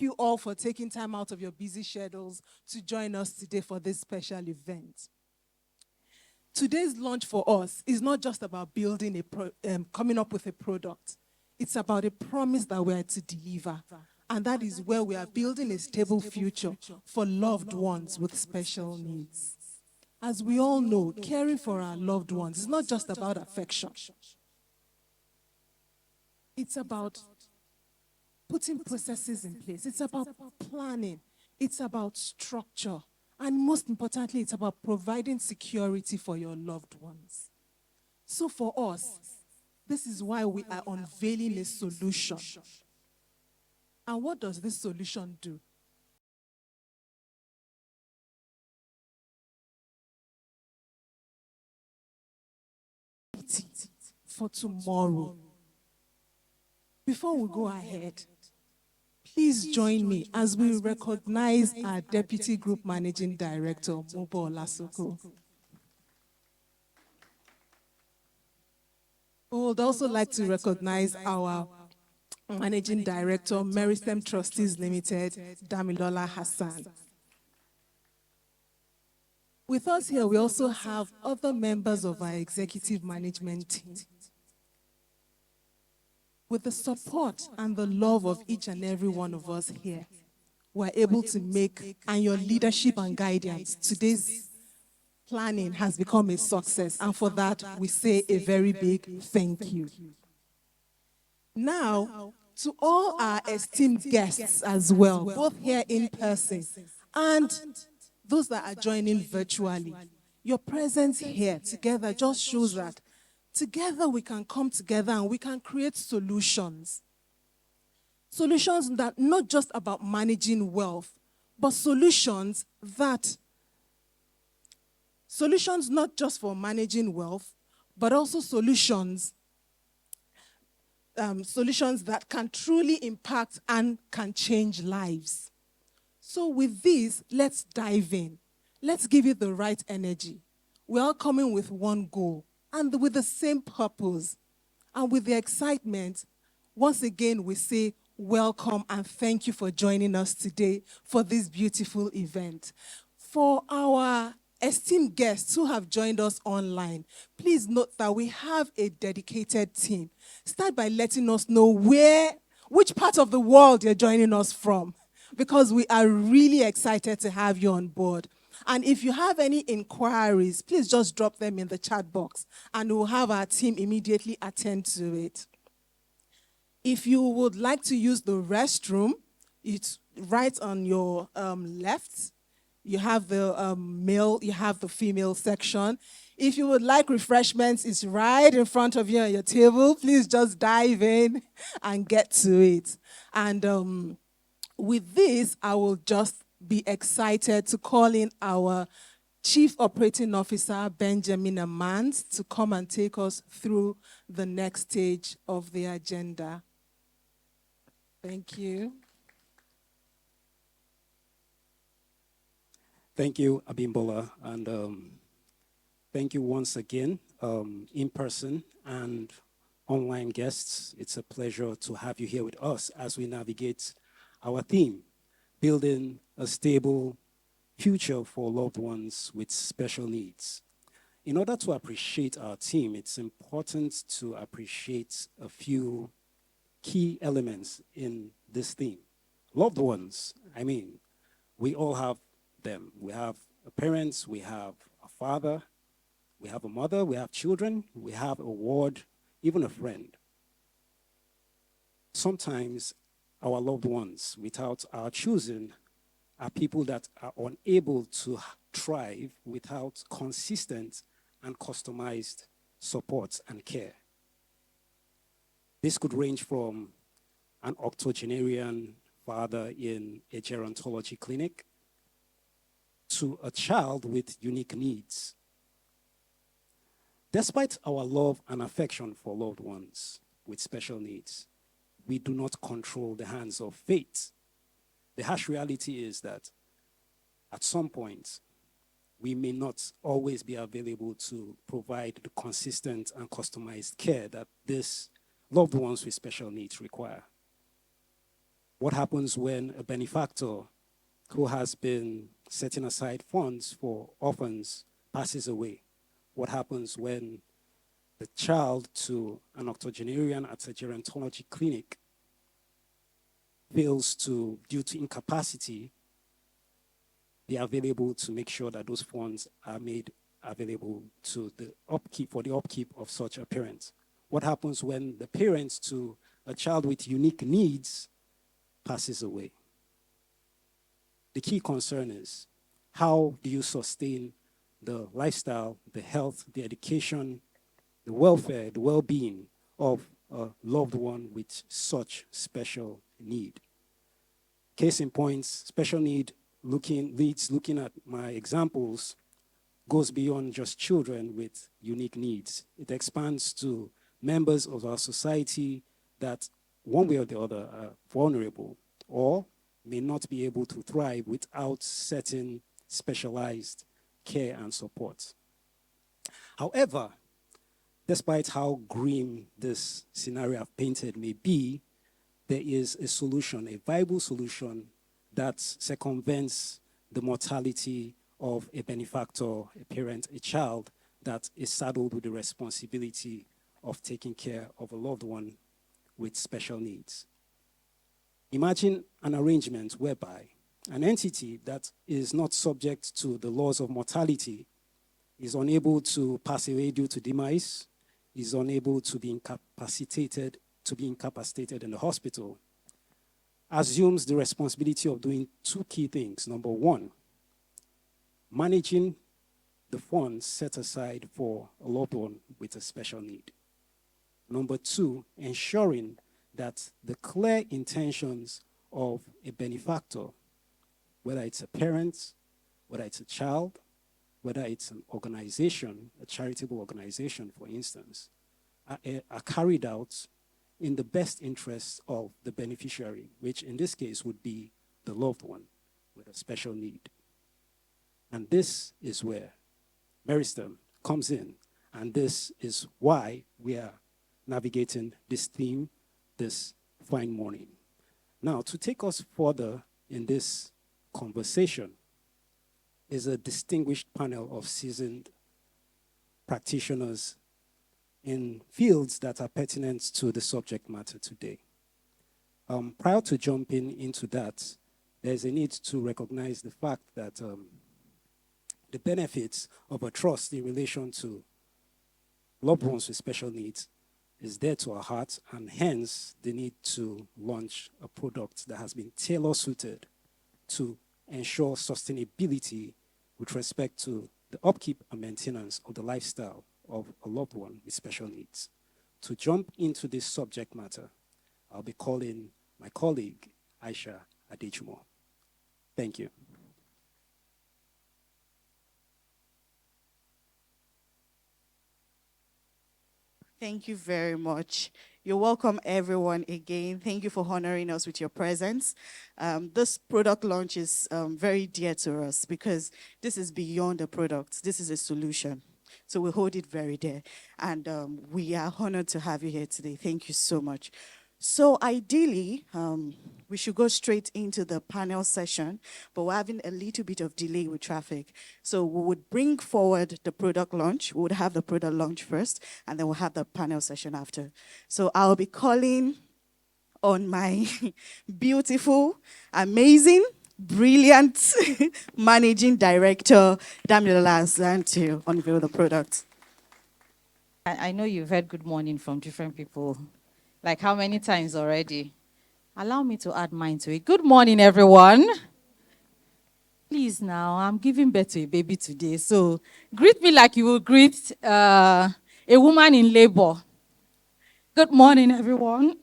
you all for taking time out of your busy schedules to join us today for this special event. Today's launch for us is not just about building coming up with a product. It's about a promise that we are to deliver. And that is where we are building a stable future for loved ones with special needs. As we all know, caring for our loved ones is not just about affection. It's about putting processes in place. It's about planning. It's about structure. And most importantly, it's about providing security for your loved ones. So for us, this is why we are unveiling a solution. And what does this solution do? For tomorrow. Before we go ahead, please join me as we recognize our Deputy Group Managing Director, Mobo Olasoko. We would also like to recognize our Managing Director, Meristem Trustees Limited, Damilola Hassan. With us here, we also have other members of our executive management team. With the support and the love of each and every one of us here, we're able to make, and your leadership and guidance, today's planning has become a success. And for that, we say a very big thank you. Now, to all our esteemed guests as well, both here in person and those that are joining virtually, your presence here together just shows that together we can come together and we can create solutions. Solutions that not just about managing wealth, but solutions not just for managing wealth, but also solutions that can truly impact and can change lives. So with this, let's dive in. Let's give it the right energy. We're all coming with one goal and with the same purpose. And with the excitement, once again, we say welcome and thank you for joining us today for this beautiful event. For our esteemed guests who have joined us online, please note that we have a dedicated team. Start by letting us know which part of the world you're joining us from, because we are really excited to have you on board. And if you have any inquiries, please just drop them in the chat box and we'll have our team immediately attend to it. If you would like to use the restroom, it's right on your left. You have the male, you have the female section. If you would like refreshments, it's right in front of you on your table. Please just dive in and get to it. And with this, I will just be excited to call in our Chief Operating Officer, Benjamin Amans, to come and take us through the next stage of the agenda. Thank you. Thank you, Abimbola, and thank you once again, in person and online guests. It's a pleasure to have you here with us as we navigate our theme, building a stable future for loved ones with special needs. In order to appreciate our team, it's important to appreciate a few key elements in this theme. Loved ones, we all have them. We have parents, we have a father, we have a mother, we have children, we have a ward, even a friend. Sometimes our loved ones, without our choosing, are people that are unable to thrive without consistent and customized support and care. This could range from an octogenarian father in a gerontology clinic to a child with unique needs. Despite our love and affection for loved ones with special needs, we do not control the hands of fate. The harsh reality is that at some point, we may not always be available to provide the consistent and customized care that these loved ones with special needs require. What happens when a benefactor who has been setting aside funds for orphans passes away? What happens when the child to an octogenarian at a gerontology clinic fails to, due to incapacity, be available to make sure that those funds are made available to the upkeep, for the upkeep of such a parent? What happens when the parent to a child with unique needs passes away? The key concern is, how do you sustain the lifestyle, the health, the education, the welfare, the well-being of a loved one with such special need? Case in point, special need looking at my examples goes beyond just children with unique needs. It expands to members of our society that one way or the other are vulnerable or may not be able to thrive without certain specialized care and support. However, despite how grim this scenario I've painted may be, there is a solution, a viable solution that circumvents the mortality of a benefactor, a parent, a child that is saddled with the responsibility of taking care of a loved one with special needs. Imagine an arrangement whereby an entity that is not subject to the laws of mortality is unable to pass away due to demise, is unable to be incapacitated in the hospital, assumes the responsibility of doing two key things. Number one, managing the funds set aside for a loved one with a special need. Number two, ensuring that the clear intentions of a benefactor, whether it's a parent, whether it's a child, whether it's an organization, a charitable organization, for instance, are carried out in the best interests of the beneficiary, which in this case would be the loved one with a special need. And this is where Meristem comes in, and this is why we are navigating this theme this fine morning. Now, to take us further in this conversation is a distinguished panel of seasoned practitioners in fields that are pertinent to the subject matter today. Prior to jumping into that, there's a need to recognize the fact that the benefits of a trust in relation to loved ones with special needs is dear to our hearts, and hence the need to launch a product that has been tailor-suited to ensure sustainability with respect to the upkeep and maintenance of the lifestyle of a loved one with special needs. To jump into this subject matter, I'll be calling my colleague, Aisha Adejumo. Thank you. Thank you very much. You're welcome, everyone, again. Thank you for honoring us with your presence. This product launch is very dear to us because this is beyond a product. This is a solution. So we hold it very dear. And we are honored to have you here today. Thank you so much. So ideally, we should go straight into the panel session, but we're having a little bit of delay with traffic. So we would bring forward the product launch. We would have the product launch first, and then we'll have the panel session after. So I'll be calling on my beautiful, amazing, brilliant managing director, Damilola Azan, to unveil the product. I know you've heard good morning from different people. Like how many times already? Allow me to add mine to it. Good morning, everyone. Please now, I'm giving birth to a baby today, so greet me like you will greet a woman in labor. Good morning, everyone.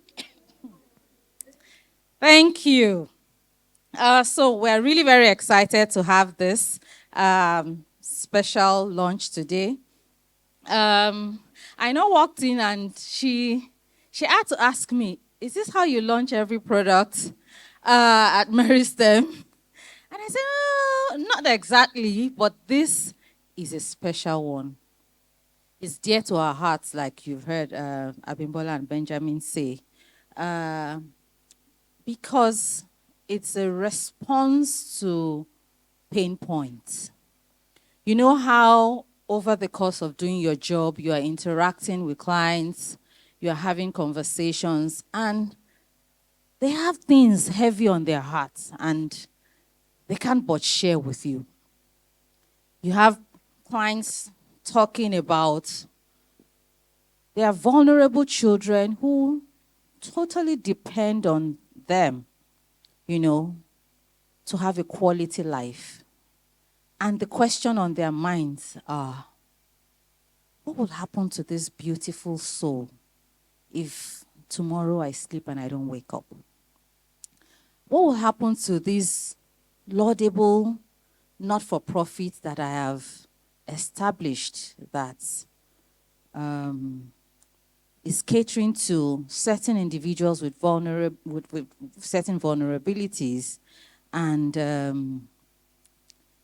Thank you. So we're really very excited to have this special launch today. I know walked in and she had to ask me, is this how you launch every product at Meristem? And I said, oh, not exactly, but this is a special one. It's dear to our hearts, like you've heard Abimbola and Benjamin say. Because it's a response to pain points. You know how over the course of doing your job, you are interacting with clients, you are having conversations, and they have things heavy on their hearts, and they can't but share with you. You have clients talking about their vulnerable children who totally depend on them, to have a quality life. And the question on their minds are, what will happen to this beautiful soul if tomorrow I sleep and I don't wake up? What will happen to this laudable not-for-profit that I have established that is catering to certain individuals with certain vulnerabilities? And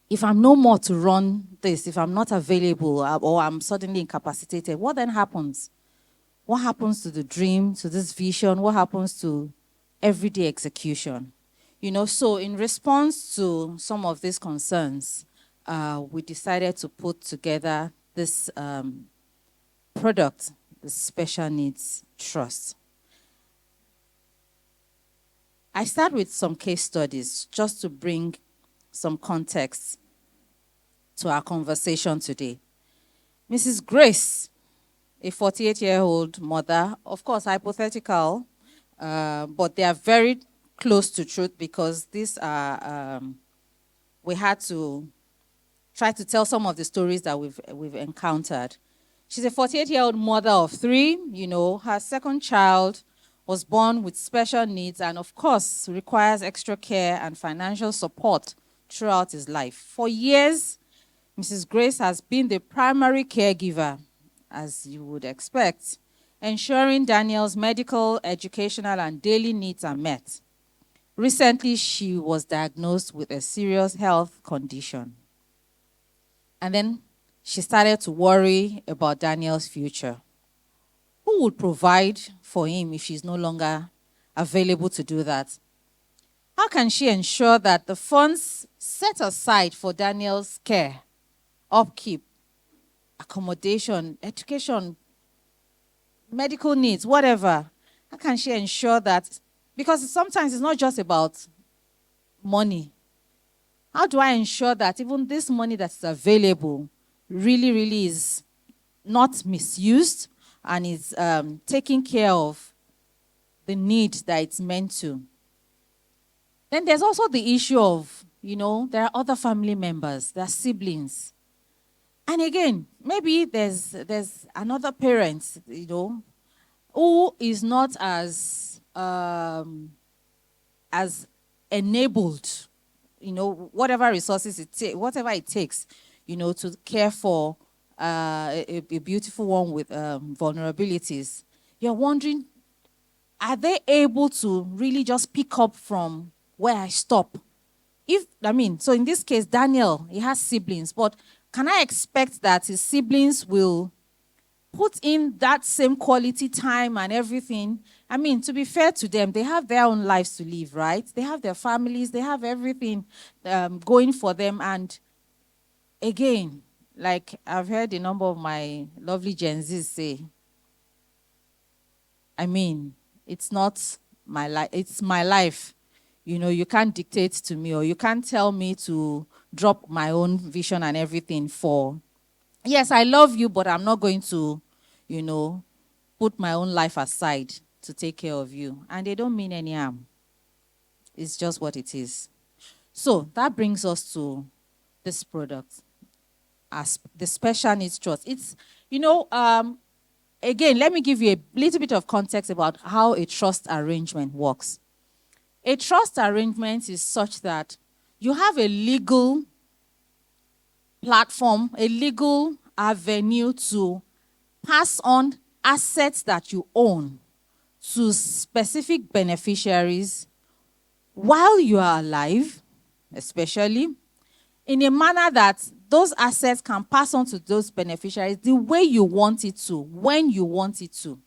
if I'm no more to run this, if I'm not available or I'm suddenly incapacitated, what then happens? What happens to the dream, to this vision? What happens to everyday execution? So in response to some of these concerns, we decided to put together this product, the Special Needs Trust. I start with some case studies just to bring some context to our conversation today. Mrs. Grace, a 48-year-old mother, of course, hypothetical, but they are very close to truth because these are, we had to try to tell some of the stories that we've encountered. She's a 48-year-old mother of 3. Her second child was born with special needs and, of course, requires extra care and financial support throughout his life. For years, Mrs. Grace has been the primary caregiver, as you would expect, ensuring Daniel's medical, educational, and daily needs are met. Recently, she was diagnosed with a serious health condition. And then she started to worry about Daniel's future. Who would provide for him if she's no longer available to do that? How can she ensure that the funds set aside for Daniel's care, upkeep, accommodation, education, medical needs, whatever, how can she ensure that? Because sometimes it's not just about money. How do I ensure that even this money that's available really is not misused and is taking care of the need that it's meant to? Then there's also the issue of, there are other family members, there are siblings. And again, maybe there's another parent, who is not as enabled, whatever resources whatever it takes, to care for a beautiful one with vulnerabilities. You're wondering, are they able to really just pick up from where I stop? So in this case, Daniel, he has siblings, but can I expect that his siblings will put in that same quality time and everything? To be fair to them, they have their own lives to live, right? They have their families, they have everything going for them. And again, like I've heard a number of my lovely Gen Zs say, it's not my life, it's my life. You can't dictate to me, or you can't tell me to drop my own vision and everything for, yes, I love you, but I'm not going to, put my own life aside to take care of you. And they don't mean any harm. It's just what it is. So that brings us to this product, as the Special Needs Trust. It's, again, let me give you a little bit of context about how a trust arrangement works. A trust arrangement is such that you have a legal platform, a legal avenue to pass on assets that you own to specific beneficiaries while you are alive, especially, in a manner that those assets can pass on to those beneficiaries the way you want it to, when you want it to,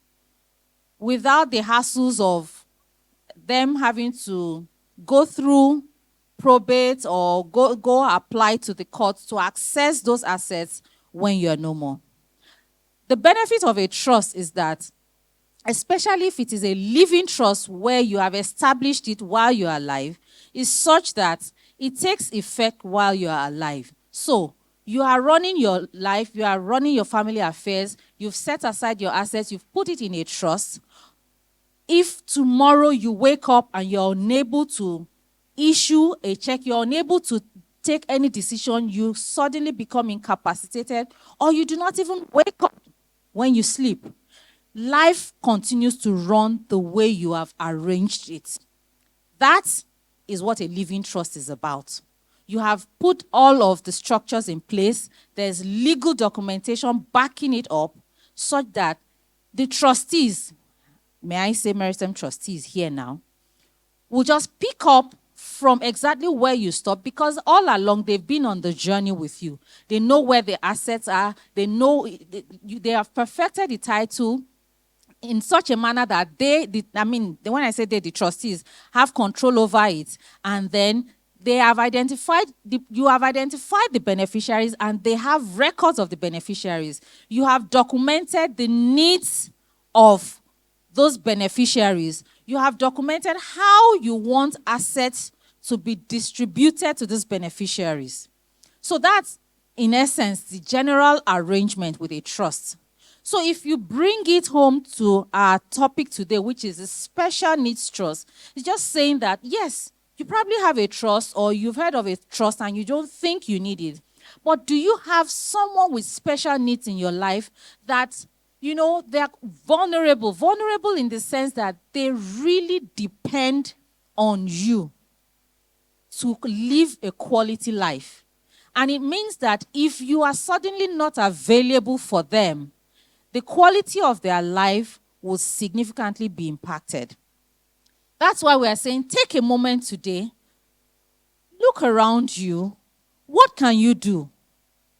without the hassles of them having to go through probate or go apply to the court to access those assets when you're no more. The benefit of a trust is that, especially if it is a living trust where you have established it while you are alive, is such that it takes effect while you are alive. So you are running your life, you are running your family affairs, you've set aside your assets, you've put it in a trust. If tomorrow you wake up and you're unable to issue a check, you're unable to take any decision, you suddenly become incapacitated, or you do not even wake up when you sleep, life continues to run the way you have arranged it. That is what a living trust is about. You have put all of the structures in place. There's legal documentation backing it up such that the trustees, may I say Meristem trustees here now, will just pick up from exactly where you stop, because all along they've been on the journey with you. They know where the assets are. They know they have perfected the title in such a manner that when I say they, the trustees, have control over it. And then you have identified the beneficiaries, and they have records of the beneficiaries. You have documented the needs of those beneficiaries. You have documented how you want assets to be distributed to these beneficiaries. So that's, in essence, the general arrangement with a trust. So if you bring it home to our topic today, which is a special needs trust, it's just saying that, yes, you probably have a trust, or you've heard of a trust and you don't think you need it. But do you have someone with special needs in your life that, they're vulnerable? Vulnerable in the sense that they really depend on you to live a quality life. And it means that if you are suddenly not available for them, the quality of their life will significantly be impacted. That's why we are saying, take a moment today, look around you. What can you do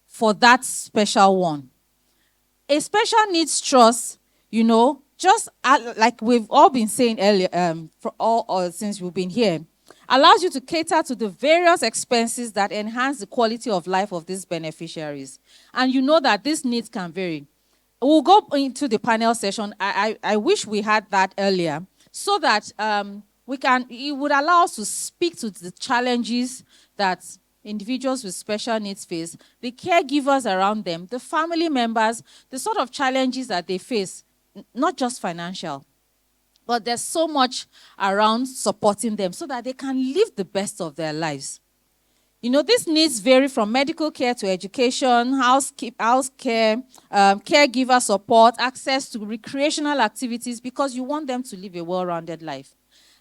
for that special one? A special needs trust, just like we've all been saying earlier, since we've been here, allows you to cater to the various expenses that enhance the quality of life of these beneficiaries. And you know that these needs can vary. We'll go into the panel session. I wish we had that earlier, so that it would allow us to speak to the challenges that individuals with special needs face, the caregivers around them, the family members, the sort of challenges that they face, not just financial, but there's so much around supporting them so that they can live the best of their lives. These needs vary from medical care to education, house care, caregiver support, access to recreational activities, because you want them to live a well-rounded life.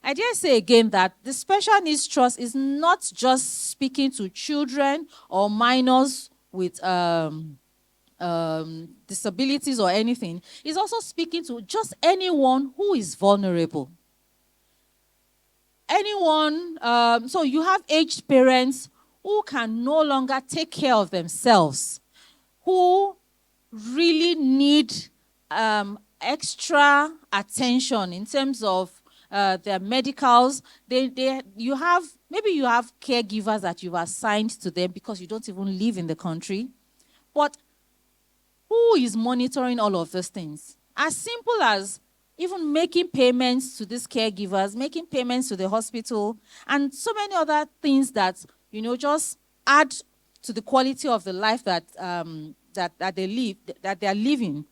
I dare say again that the Special Needs Trust is not just speaking to children or minors with disabilities or anything. It's also speaking to just anyone who is vulnerable. Anyone, so you have aged parents who can no longer take care of themselves, who really need extra attention in terms of their medicals. Maybe you have caregivers that you've assigned to them because you don't even live in the country. But who is monitoring all of those things? As simple as even making payments to these caregivers, making payments to the hospital, and so many other things that just add to the quality of the life that they are living.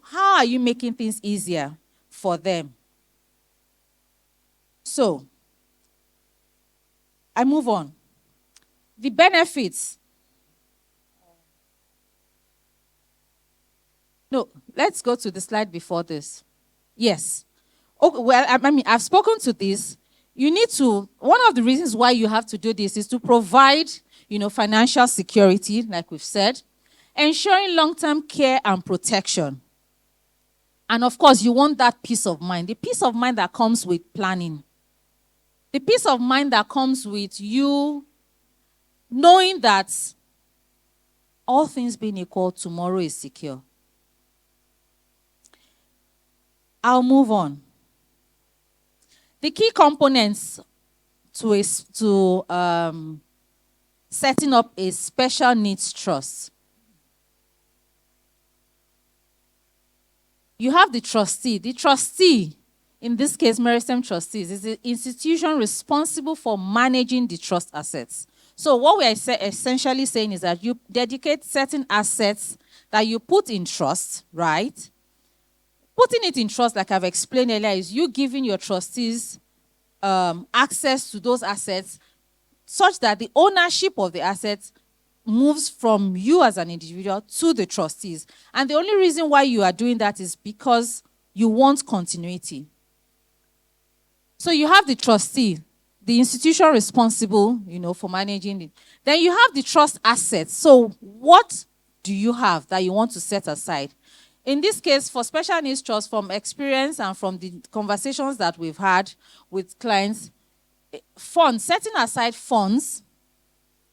How are you making things easier for them? So, I move on. The benefits. No, let's go to the slide before this. Yes. Okay, well, I've spoken to this. One of the reasons why you have to do this is to provide, financial security, like we've said, ensuring long-term care and protection. And of course, you want that peace of mind, the peace of mind that comes with planning. The peace of mind that comes with you knowing that all things being equal, tomorrow is secure. I'll move on. The key components to setting up a special needs trust. You have the trustee. The trustee, in this case, Meristem Trustees, is the institution responsible for managing the trust assets. So what we are essentially saying is that you dedicate certain assets that you put in trust, right? Putting it in trust, like I've explained earlier, is you giving your trustees access to those assets such that the ownership of the assets moves from you as an individual to the trustees. And the only reason why you are doing that is because you want continuity. So you have the trustee, the institution responsible, for managing it. Then you have the trust assets. So what do you have that you want to set aside? In this case, for special needs trust, from experience and from the conversations that we've had with clients, funds, setting aside funds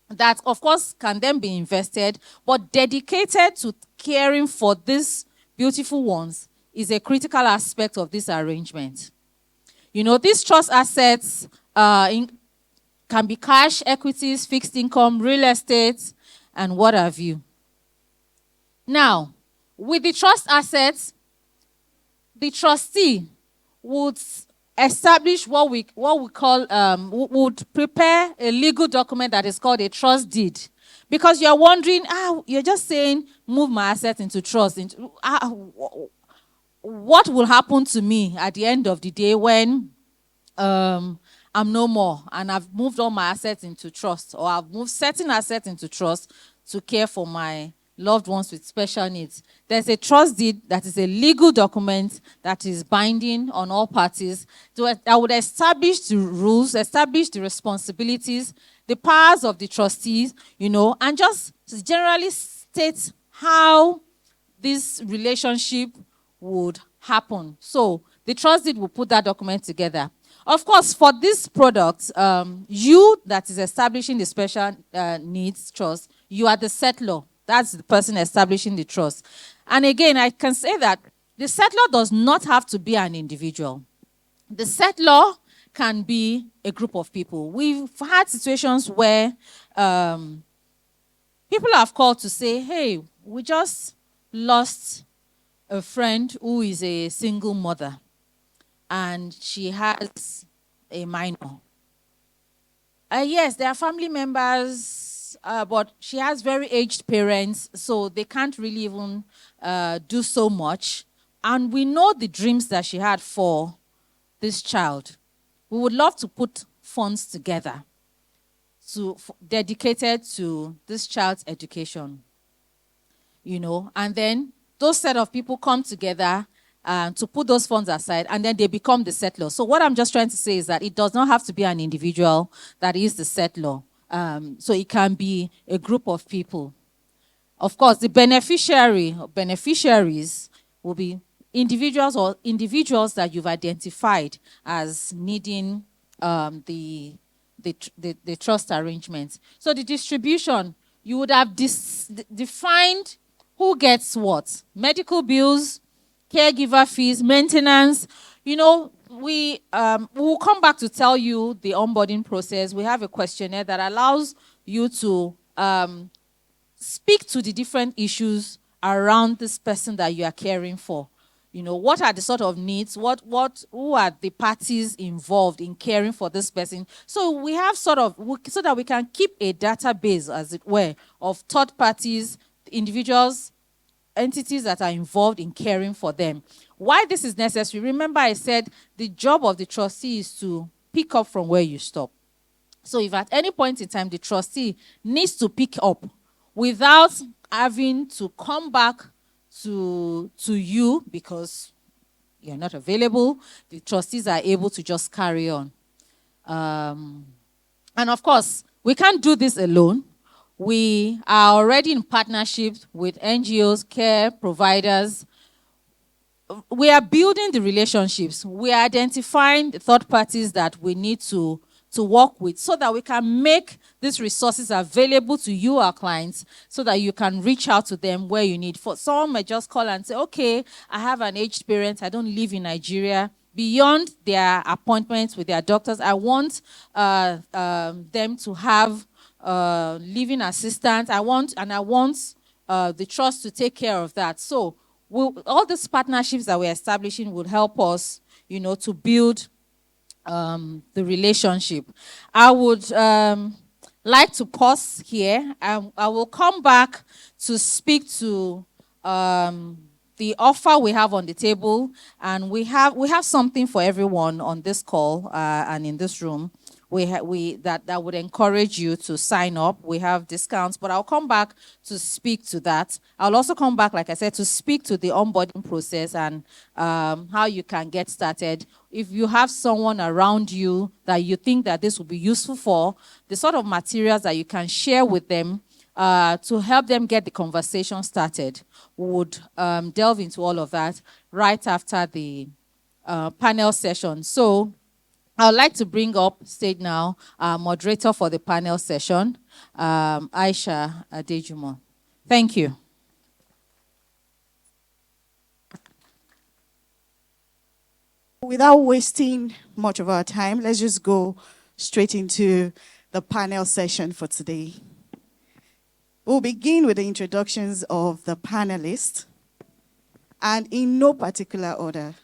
that, of course, can then be invested, but dedicated to caring for these beautiful ones is a critical aspect of this arrangement. These trust assets can be cash, equities, fixed income, real estate, and what have you. Now, with the trust assets, the trustee would establish what we call, would prepare a legal document that is called a trust deed. Because you're wondering, you're just saying, move my assets into trust. What will happen to me at the end of the day when I'm no more and I've moved all my assets into trust, or I've moved certain assets into trust to care for my loved ones with special needs? There's a trust deed that is a legal document that is binding on all parties that would establish the rules, establish the responsibilities, the powers of the trustees, and just generally state how this relationship would happen. So the trust deed will put that document together. Of course, for this product, you that is establishing the special needs trust, you are the settlor. That's the person establishing the trust. And again, I can say that the settlor does not have to be an individual. The settlor can be a group of people. We've had situations where people have called to say, hey, we just lost a friend who is a single mother, and she has a minor. Yes, there are family members, but she has very aged parents, so they can't really even do so much. And we know the dreams that she had for this child. We would love to put funds together dedicated to this child's education. And then those set of people come together to put those funds aside, and then they become the settlor. So what I'm just trying to say is that it does not have to be an individual that is the settlor. So it can be a group of people. Of course, the beneficiaries will be individuals that you've identified as needing the trust arrangements. So the distribution, you would have defined who gets what. Medical bills, caregiver fees, maintenance. We will come back to tell you the onboarding process. We have a questionnaire that allows you to speak to the different issues around this person that you are caring for. What are the sort of needs? Who are the parties involved in caring for this person? So we have so that we can keep a database, as it were, of third parties, individuals, entities that are involved in caring for them. Why this is necessary? Remember I said the job of the trustee is to pick up from where you stop. So if at any point in time the trustee needs to pick up without having to come back to you because you're not available, the trustees are able to just carry on. And of course, we can't do this alone. We are already in partnership with NGOs, care providers. We are building the relationships. We are identifying the third parties that we need to work with so that we can make these resources available to you, our clients, so that you can reach out to them where you need. For some may just call and say, okay, I have an aged parent. I don't live in Nigeria. beyond their appointments with their doctors. I want them to have living assistance. I want the trust to take care of that. So all these partnerships that we're establishing will help us, to build the relationship. I would like to pause here. I will come back to speak to the offer we have on the table, and we have something for everyone on this call and in this room. That would encourage you to sign up. We have discounts, but I'll come back to speak to that. I'll also come back, like I said, to speak to the onboarding process and how you can get started. If you have someone around you that you think that this will be useful for, the sort of materials that you can share with them to help them get the conversation started, we would delve into all of that right after the panel session. So I would like to bring up stage now moderator for the panel session, Aisha Adejumo. Thank you. Without wasting much of our time, let's just go straight into the panel session for today. We'll begin with the introductions of the panelists, and in no particular order.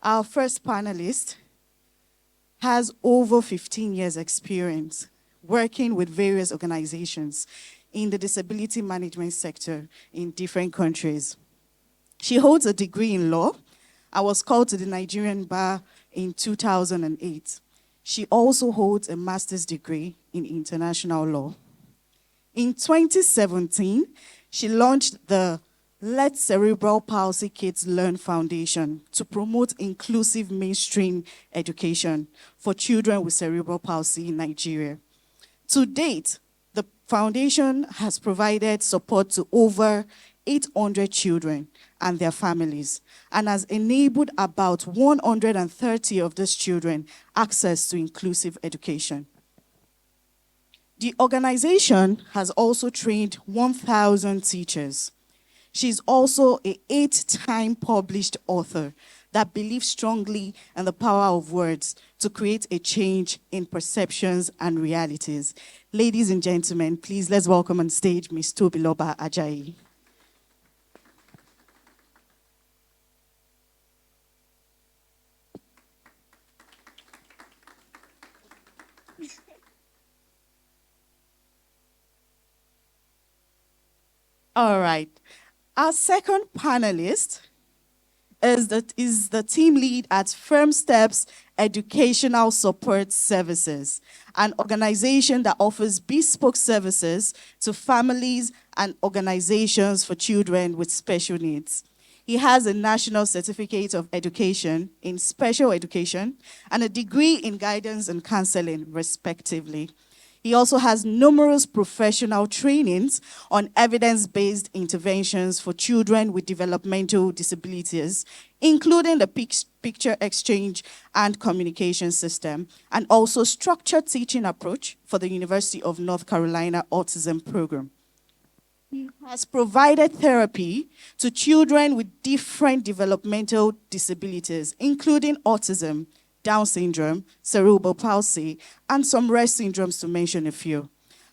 Our first panelist has over 15 years experience working with various organizations in the disability management sector in different countries. She holds a degree in law and was called to the Nigerian bar in 2008. She also holds a master's degree in international law. In 2017, she launched the Let Cerebral Palsy Kids Learn Foundation to promote inclusive mainstream education for children with cerebral palsy in Nigeria. To date, the foundation has provided support to over 800 children and their families and has enabled about 130 of these children access to inclusive education. The organization has also trained 1,000 teachers. She's also an 8-time published author that believes strongly in the power of words to create a change in perceptions and realities. Ladies and gentlemen, please let's welcome on stage Ms. Tobiloba Ajayi. All right. Our second panelist is the team lead at Firm Steps Educational Support Services, an organization that offers bespoke services to families and organizations for children with special needs. He has a National Certificate of Education in Special Education and a degree in Guidance and Counseling, respectively. He also has numerous professional trainings on evidence-based interventions for children with developmental disabilities, including the picture exchange and communication system, and also structured teaching approach for the University of North Carolina Autism Program. He has provided therapy to children with different developmental disabilities, including autism, Down syndrome, cerebral palsy, and some rare syndromes, to mention a few.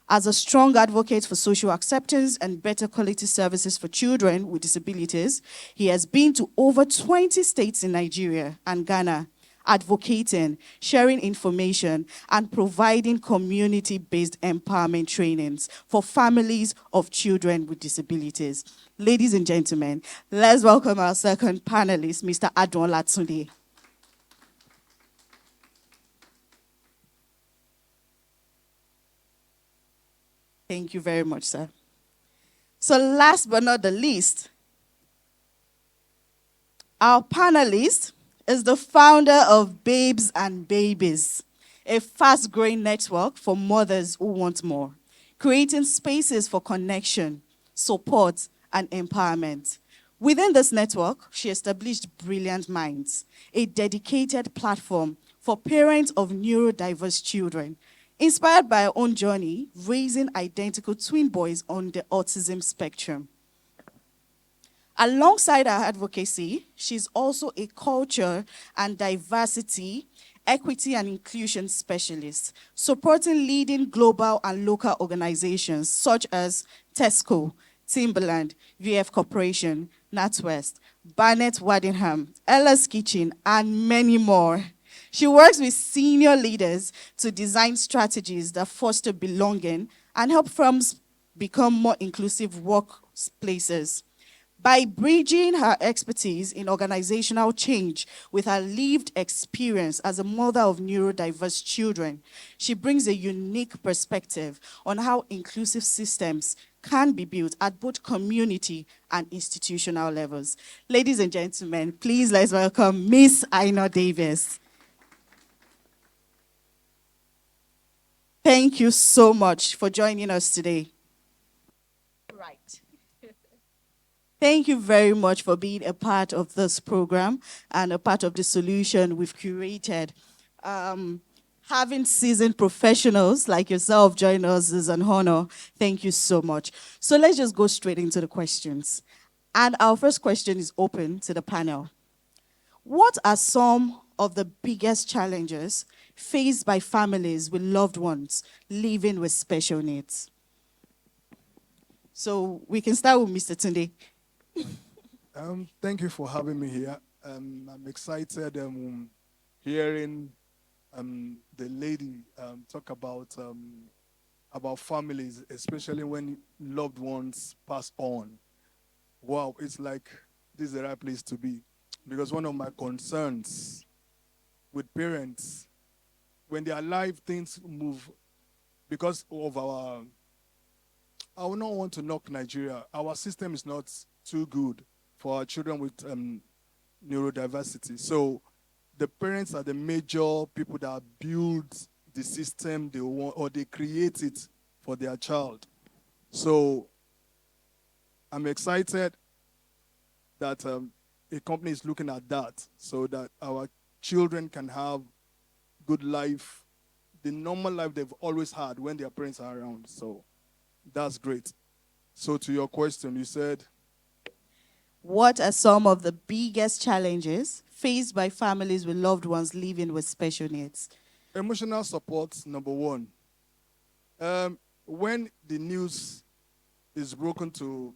As a strong advocate for social acceptance and better quality services for children with disabilities, he has been to over 20 states in Nigeria and Ghana, advocating, sharing information, and providing community-based empowerment trainings for families of children with disabilities. Ladies and gentlemen, let's welcome our second panelist, Mr. Adon Latunde. Thank you very much, sir. So last but not the least, our panelist is the founder of Babes and Babies, a fast-growing network for mothers who want more, creating spaces for connection, support, and empowerment. Within this network, she established Brilliant Minds, a dedicated platform for parents of neurodiverse children, inspired by her own journey, raising identical twin boys on the autism spectrum. Alongside her advocacy, she's also a culture and diversity, equity and inclusion specialist, supporting leading global and local organizations such as Tesco, Timberland, VF Corporation, NatWest, Barnett Waddingham, Ella's Kitchen, and many more. She works with senior leaders to design strategies that foster belonging and help firms become more inclusive workplaces. By bridging her expertise in organizational change with her lived experience as a mother of neurodiverse children, she brings a unique perspective on how inclusive systems can be built at both community and institutional levels. Ladies and gentlemen, please let's welcome Miss Aina Davis. Thank you so much for joining us today. Right. Thank you very much for being a part of this program and a part of the solution we've curated. Having seasoned professionals like yourself join us is an honor. Thank you so much. So let's just go straight into the questions. And our first question is open to the panel. What are some of the biggest challenges faced by families with loved ones living with special needs? So we can start with Mr. Tunde. Thank you for having me here. I'm excited hearing the lady talk about families, especially when loved ones pass on. Wow, it's like this is the right place to be. Because one of my concerns with parents, when they are alive, things move because of I would not want to knock Nigeria. Our system is not too good for our children with neurodiversity. So the parents are the major people that build the system they want, or they create it for their child. So I'm excited that a company is looking at that so that our children can have good life, the normal life they've always had when their parents are around. So that's great. So to your question, you said, what are some of the biggest challenges faced by families with loved ones living with special needs? emotional support, number one. When the news is broken to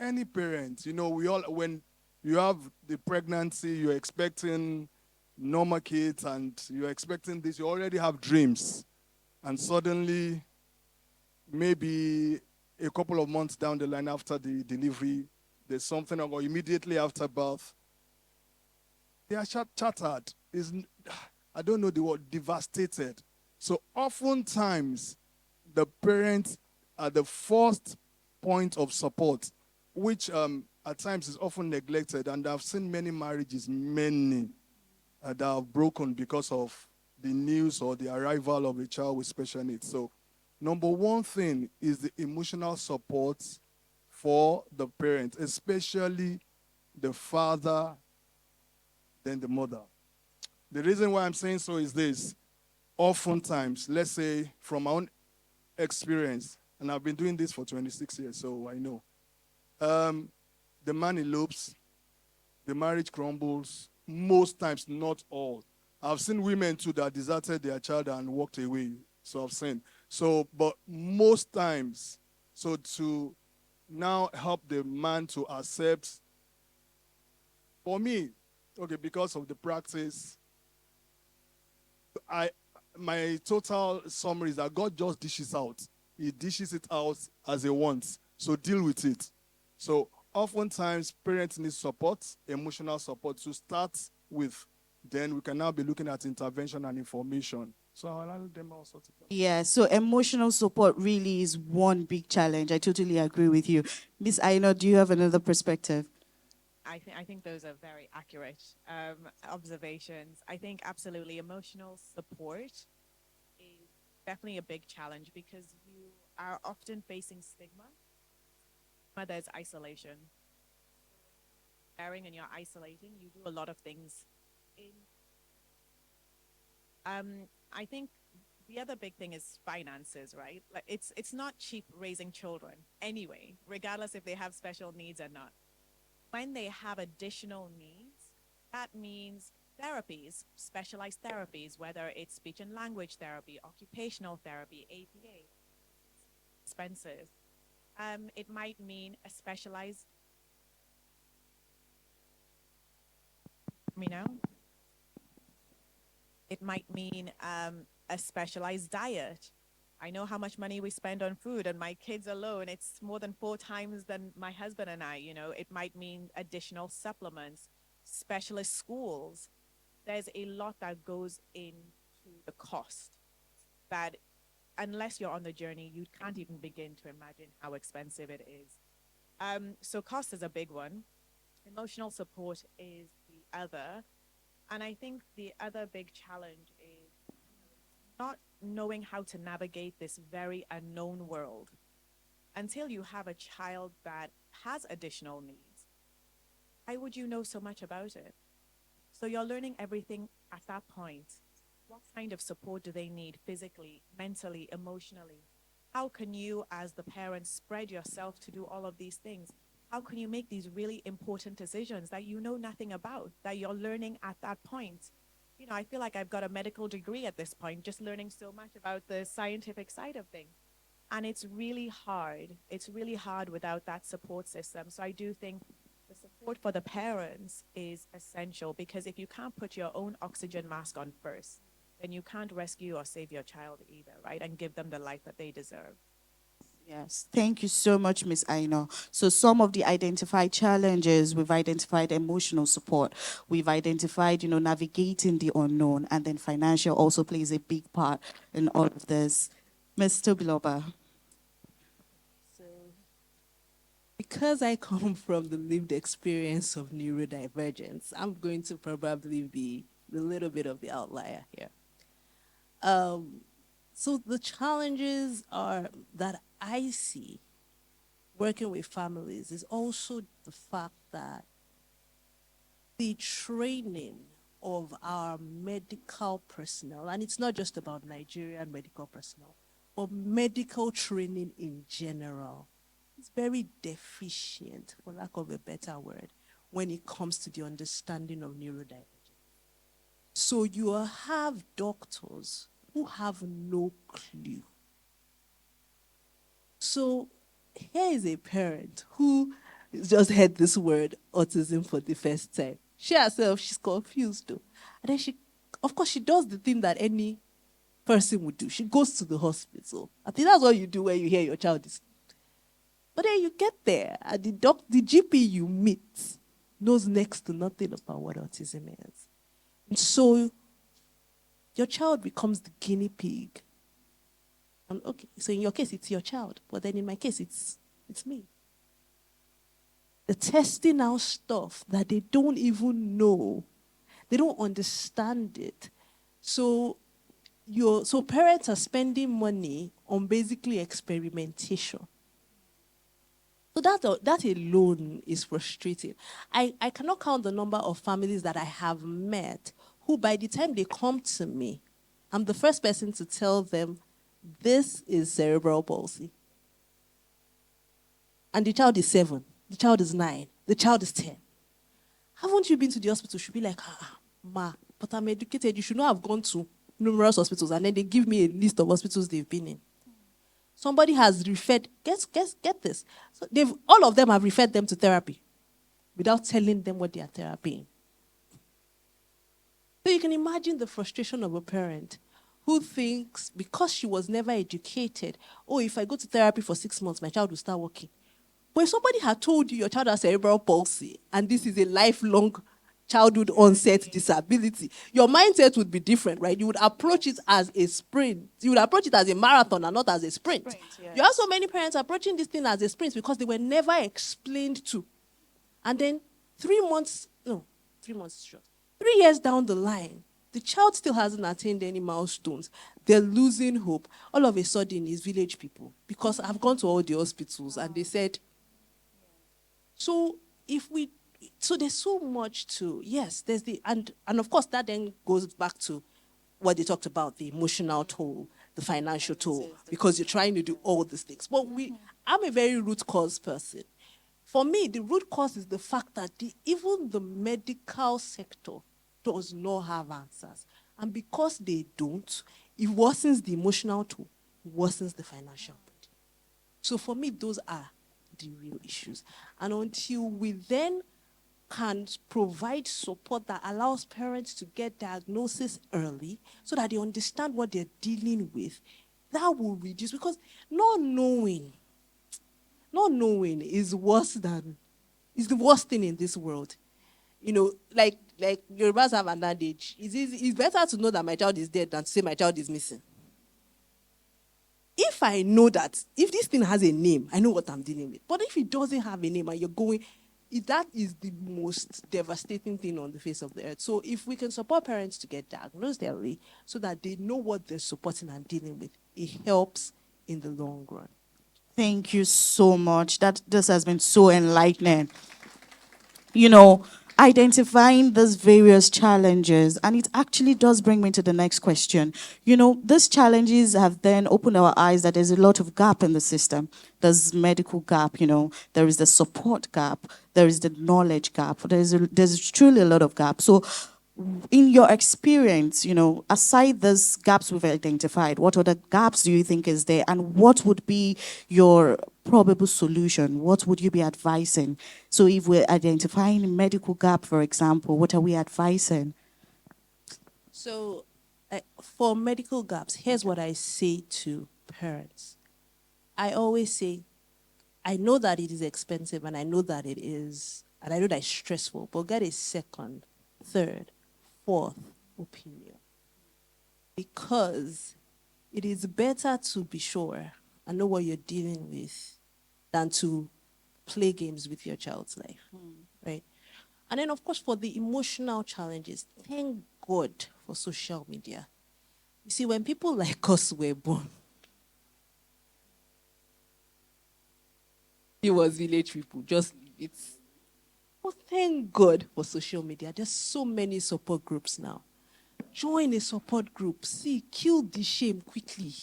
any parent, when you have the pregnancy, you're expecting normal kids and you're expecting this, you already have dreams. And suddenly, maybe a couple of months down the line after the delivery, there's something, or immediately after birth, they are shattered. I don't know the word, devastated. So oftentimes, the parents are the first point of support, which at times is often neglected. And I've seen many marriages, that have broken because of the news or the arrival of a child with special needs. So number one thing is the emotional support for the parent, especially the father, then the mother. The reason why I'm saying so is this. Oftentimes, let's say from my own experience, and I've been doing this for 26 years, so I know. The man elopes, the marriage crumbles, most times, not all. I've seen women too that deserted their child and walked away, so I've seen. So, but most times, so to now help the man to accept, for me, okay, because of the practice, my total summary is that God just dishes out. He dishes it out as he wants. So deal with it. So oftentimes parents need support, emotional support to start with. Then we can now be looking at intervention and information. So I'll allow them also to talk. Yeah, so emotional support really is one big challenge. I totally agree with you. Miss Aina, do you have another perspective? I think those are very accurate observations. I think absolutely emotional support is definitely a big challenge because you are often facing stigma. There's isolation. Caring and you're isolating, you do a lot of things. I think the other big thing is finances, right? Like it's not cheap raising children anyway, regardless if they have special needs or not. when they have additional needs, that means therapies, specialized therapies, whether it's speech and language therapy, occupational therapy, APA, expensive. It might mean a specialized, it might mean a specialized diet. I know how much money we spend on food, and my kids alone, it's more than 4 times than my husband and I. It might mean additional supplements, specialist schools. There's a lot that goes into the cost that, unless you're on the journey, you can't even begin to imagine how expensive it is. So cost is a big one. Emotional support is the other. And I think the other big challenge is not knowing how to navigate this very unknown world. Until you have a child that has additional needs, why would you know so much about it? So you're learning everything at that point. What kind of support do they need physically, mentally, emotionally? How can you, as the parent, spread yourself to do all of these things? How can you make these really important decisions that you know nothing about, that you're learning at that point? I feel like I've got a medical degree at this point, just learning so much about the scientific side of things. And it's really hard. It's really hard without that support system. So I do think the support for the parents is essential, because if you can't put your own oxygen mask on first, then you can't rescue or save your child either, right? And give them the life that they deserve. Yes, thank you so much, Ms. Aino. So some of the identified challenges, we've identified emotional support, we've identified, navigating the unknown, and then financial also plays a big part in all of this. Mr. Biloba. Because I come from the lived experience of neurodivergence, I'm going to probably be a little bit of the outlier here. So the challenges are that I see working with families is also the fact that the training of our medical personnel, and it's not just about Nigerian medical personnel, but medical training in general, is very deficient, for lack of a better word, when it comes to the understanding of neurodivergence. So you have doctors who have no clue. So here is a parent who just heard this word autism for the first time. She herself, she's confused though. And then of course, she does the thing that any person would do. She goes to the hospital. I think that's what you do when you hear your child is. But then you get there, and the GP you meet knows next to nothing about what autism is. And so your child becomes the guinea pig. And okay, so in your case, it's your child. But then in my case, it's me. The testing out stuff that they don't even know. They don't understand it. So parents are spending money on basically experimentation. So that alone is frustrating. I cannot count the number of families that I have met who, by the time they come to me, I'm the first person to tell them, this is cerebral palsy. And the child is 7, the child is 9, the child is 10. Haven't you been to the hospital? Should be like, ma, but I'm educated. You should not have gone to numerous hospitals. And then they give me a list of hospitals they've been in. Somebody has referred, get this. So all of them have referred them to therapy without telling them what they are therapying. So you can imagine the frustration of a parent who thinks, because she was never educated, oh, if I go to therapy for 6 months, my child will start walking. But if somebody had told you your child has cerebral palsy and this is a lifelong childhood onset disability, your mindset would be different, right? You would approach it as a sprint. You would approach it as a marathon and not as a sprint. Yes. You have so many parents approaching this thing as a sprint because they were never explained to. And then 3 months is short. 3 years down the line, the child still hasn't attained any milestones. They're losing hope. All of a sudden, it's village people. Because I've gone to all the hospitals and they said, so there's so much to, yes, there's and of course that then goes back to what they talked about, the emotional toll, the financial toll, because you're trying to do all these things. But I'm a very root cause person. for me, the root cause is the fact that even the medical sector does not have answers. And because they don't, it worsens the emotional too, worsens the financial body. So for me, those are the real issues. And until we then can provide support that allows parents to get diagnosis early so that they understand what they're dealing with, that will reduce, because not knowing is is the worst thing in this world. You know, like Yorubas have an adage. It's better to know that my child is dead than to say my child is missing. If I know that, if this thing has a name, I know what I'm dealing with. But if it doesn't have a name and you're going, that is the most devastating thing on the face of the earth. So if we can support parents to get diagnosed early so that they know what they're supporting and dealing with, it helps in the long run. Thank you so much. This has been so enlightening. You know, identifying these various challenges, and it actually does bring me to the next question. You know, these challenges have then opened our eyes that there's a lot of gap in the system. There's medical gap, you know, there is the support gap, there is the knowledge gap, there's truly a lot of gap. So in your experience, you know, aside those gaps we've identified, what other gaps do you think is there, and what would be your probable solution? What would you be advising? So if we're identifying a medical gap, for example, what are we advising? So for medical gaps, here's what I say to parents. I always say, I know that it is expensive and I know that it is, and I know that it's stressful, but get a second, third, fourth opinion. Because it is better to be sure and know what you're dealing with than to play games with your child's life, right? And then, of course, for the emotional challenges, thank God for social media. You see, when people like us were born, it was village people, but thank God for social media. There's so many support groups now. Join a support group. See, kill the shame quickly.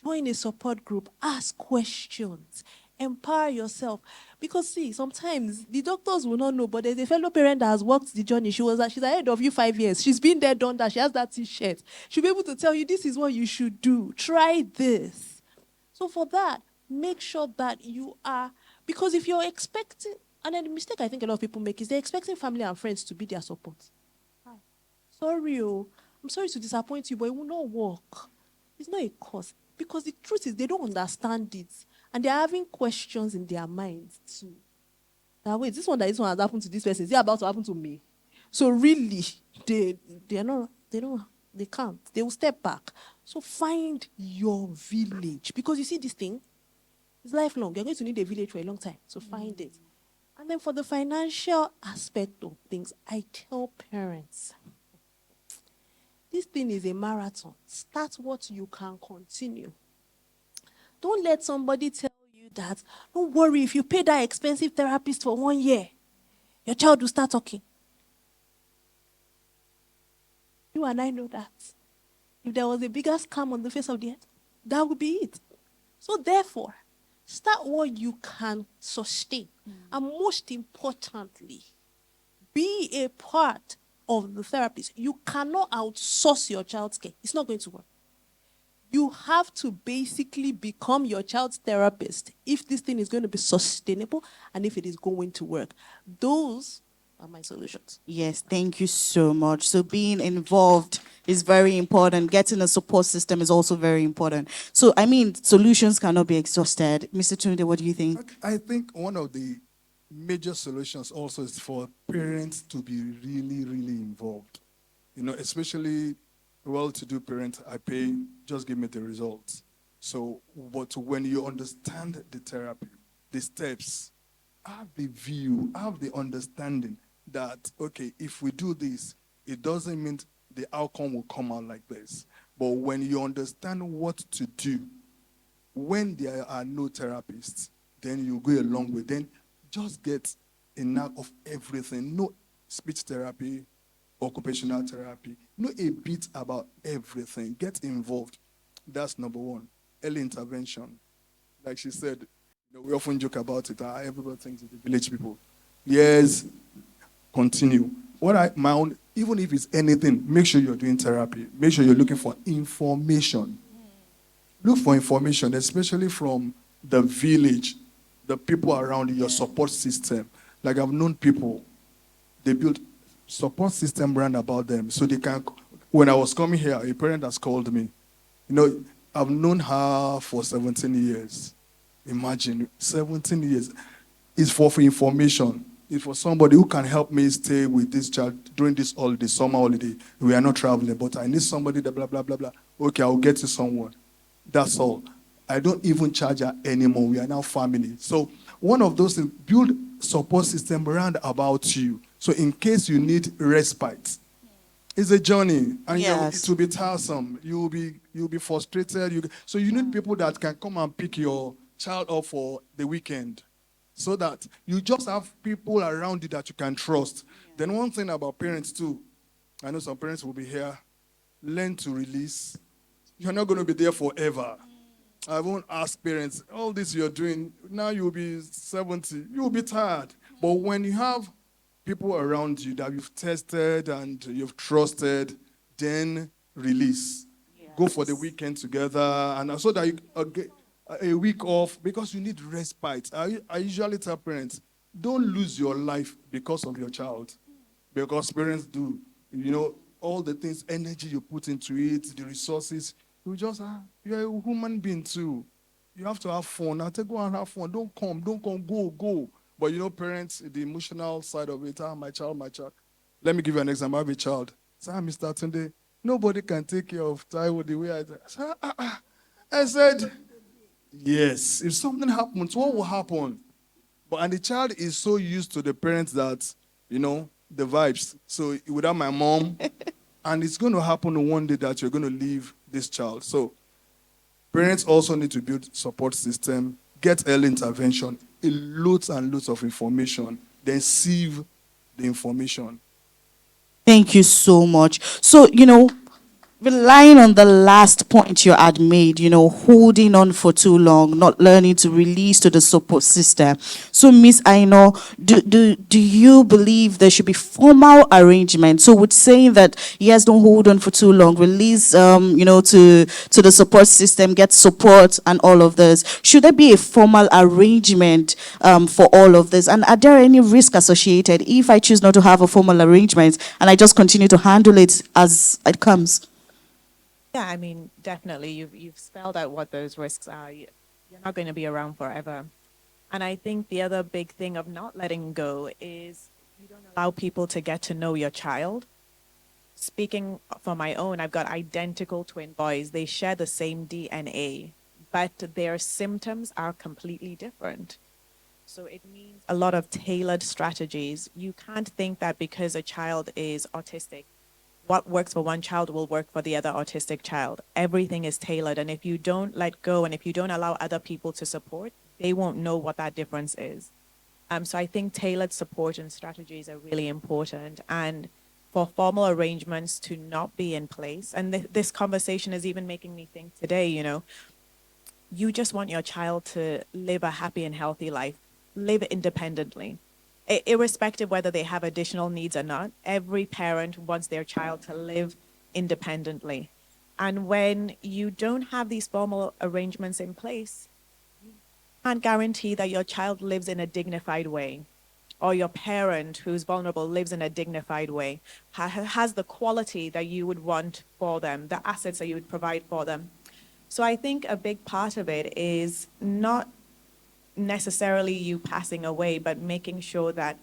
Join a support group. Ask questions. Empower yourself. Because see, sometimes the doctors will not know, but there's a fellow parent that has walked the journey. She's ahead of you 5 years. She's been there, done that. She has that T-shirt. She'll be able to tell you, this is what you should do. Try this. So for that, make sure that you are, because if you're expecting, and then the mistake I think a lot of people make is they're expecting family and friends to be their support. Sorry, I'm sorry to disappoint you, but it will not work. It's not a cause. Because the truth is they don't understand it. And they're having questions in their minds too. That wait, this one has happened to this person. Is it about to happen to me? So really, they can't. They will step back. So find your village. Because you see this thing, it's lifelong. You're going to need a village for a long time. So find it. And then for the financial aspect of things, I tell parents, this thing is a marathon. Start what you can continue. Don't let somebody tell you that, don't worry, if you pay that expensive therapist for 1 year, your child will start talking. You and I know that. If there was a bigger scam on the face of the earth, that would be it. So therefore, start what you can sustain. And most importantly, be a part of the therapist. You cannot outsource your child's care. It's not going to work. You have to basically become your child's therapist if this thing is going to be sustainable and if it is going to work. Those are my solutions. Yes, thank you so much. So being involved is very important. Getting a support system is also very important. So, I mean, solutions cannot be exhausted. Mr. Tunde, what do you think? I think one of the major solutions also is for parents to be really, really involved. You know, especially well-to-do parents, I pay, just give me the results. So, but when you understand the therapy, the steps, have the view, have the understanding that, okay, if we do this, it doesn't mean the outcome will come out like this. But when you understand what to do, when there are no therapists, then you go along with them. Just get enough of everything. No speech therapy, occupational therapy. Know a bit about everything. Get involved. That's number one. Early intervention. Like she said, We often joke about it. Everybody thinks it's the village people. Yes, continue. My own, even if it's anything, make sure you're doing therapy. Make sure you're looking for information. Look for information, especially from the village, the people around you, your support system. Like I've known people, they built support system brand about them. So they can, when I was coming here, a parent has called me. I've known her for 17 years. Imagine, 17 years. It's for information. It's for somebody who can help me stay with this child during this holiday, summer holiday. We are not traveling, but I need somebody that blah, blah, blah, blah. Okay, I'll get you someone. That's all. I don't even charge her anymore. We are now family. So one of those things, build support system around about you. So in case you need respite, it's a journey, and Yes. it will be tiresome. You'll be frustrated. So you need people that can come and pick your child up for the weekend, so that you just have people around you that you can trust. Then one thing about parents too, I know some parents will be here. Learn to release. You're not going to be there forever. I won't ask parents, all this you're doing, now you'll be 70, you'll be tired. But when you have people around you that you've tested and you've trusted, then release. Go for the weekend together, and so that you get a week off, because you need respite. I usually tell parents, don't lose your life because of your child. Because parents do. All the things, energy you put into it, the resources, you're a human being too. You have to have fun. I tell, go and have fun. Don't come, go. But parents, the emotional side of it, my child. Let me give you an example. I have a child. Say, Mr. Tunde, nobody can take care of Taiwo the way I do. I said, yes, if something happens, what will happen? And the child is so used to the parents that, the vibes. So without my mom, and it's going to happen one day that you're going to leave this child. So parents also need to build support system, get early intervention, loads and loads of information, then sieve the information. Thank you so much. So, relying on the last point you had made, holding on for too long, not learning to release to the support system. So, Miss Aino, do you believe there should be formal arrangement? So, with saying that, yes, don't hold on for too long, release, to the support system, get support and all of this. Should there be a formal arrangement for all of this? And are there any risks associated if I choose not to have a formal arrangement and I just continue to handle it as it comes? Yeah, I mean, definitely. You've spelled out what those risks are. You're not going to be around forever. And I think the other big thing of not letting go is you don't allow people to get to know your child. Speaking for my own, I've got identical twin boys. They share the same DNA, but their symptoms are completely different. So it means a lot of tailored strategies. You can't think that because a child is autistic, what works for one child will work for the other autistic child. Everything is tailored. And if you don't let go and if you don't allow other people to support, they won't know what that difference is. So I think tailored support and strategies are really important. And for formal arrangements to not be in place, and this conversation is even making me think today, you just want your child to live a happy and healthy life, live independently. Irrespective whether they have additional needs or not, every parent wants their child to live independently. And when you don't have these formal arrangements in place, you can't guarantee that your child lives in a dignified way, or your parent who's vulnerable lives in a dignified way, has the quality that you would want for them, the assets that you would provide for them. So I think a big part of it is not necessarily you passing away, but making sure that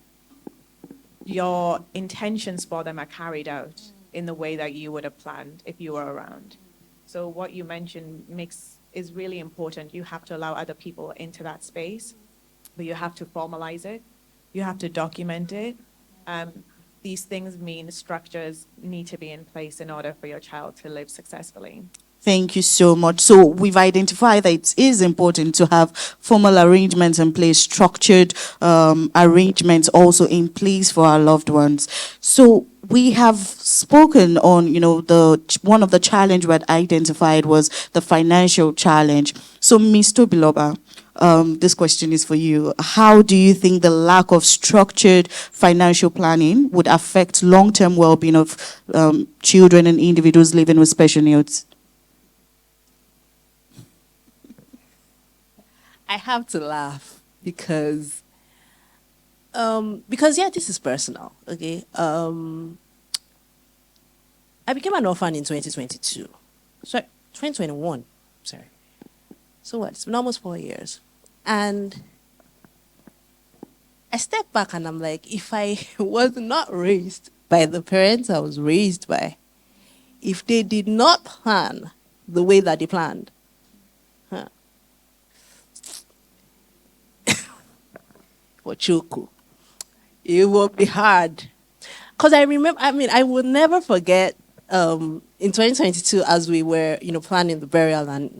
your intentions for them are carried out in the way that you would have planned if you were around. So what you mentioned is really important. You have to allow other people into that space, but you have to formalize it. You have to document it. These things mean structures need to be in place in order for your child to live successfully. Thank you so much. So we've identified that it is important to have formal arrangements in place, structured arrangements also in place for our loved ones. So we have spoken on, one of the challenge we had identified was the financial challenge. So Ms. Tobiloba, this question is for you. How do you think the lack of structured financial planning would affect long-term well-being of children and individuals living with special needs? I have to laugh because yeah, this is personal. Okay, I became an orphan in 2022. Sorry, 2021. Sorry. So what? It's been almost 4 years, and I step back and I'm like, if I was not raised by the parents I was raised by, if they did not plan the way that they planned, huh, for Choco, it will be hard. Because I remember, I will never forget in 2022 as we were, planning the burial and,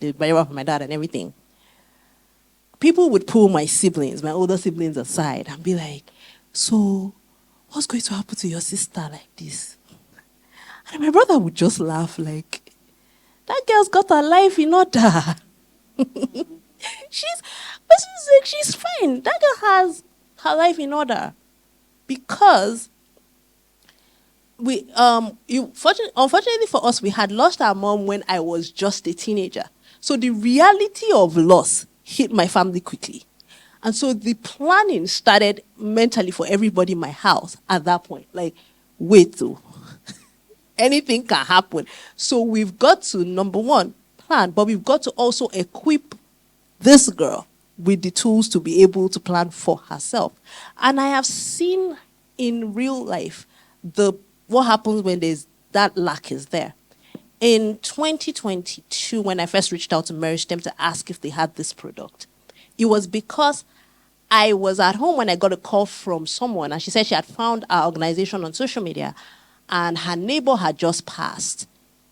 the burial of my dad and everything. People would pull my siblings, my older siblings aside and be like, so what's going to happen to your sister like this? And my brother would just laugh like, that girl's got her life in order. she's fine. That girl has her life in order. Because unfortunately for us, we had lost our mom when I was just a teenager. So the reality of loss hit my family quickly. And so the planning started mentally for everybody in my house at that point. Like, wait though. Anything can happen. So we've got to, number one, plan, but we've got to also equip this girl with the tools to be able to plan for herself. And I have seen in real life what happens when that lack is there. In 2022, when I first reached out to Meristem to ask if they had this product, it was because I was at home when I got a call from someone, and she said she had found our organization on social media, and her neighbor had just passed.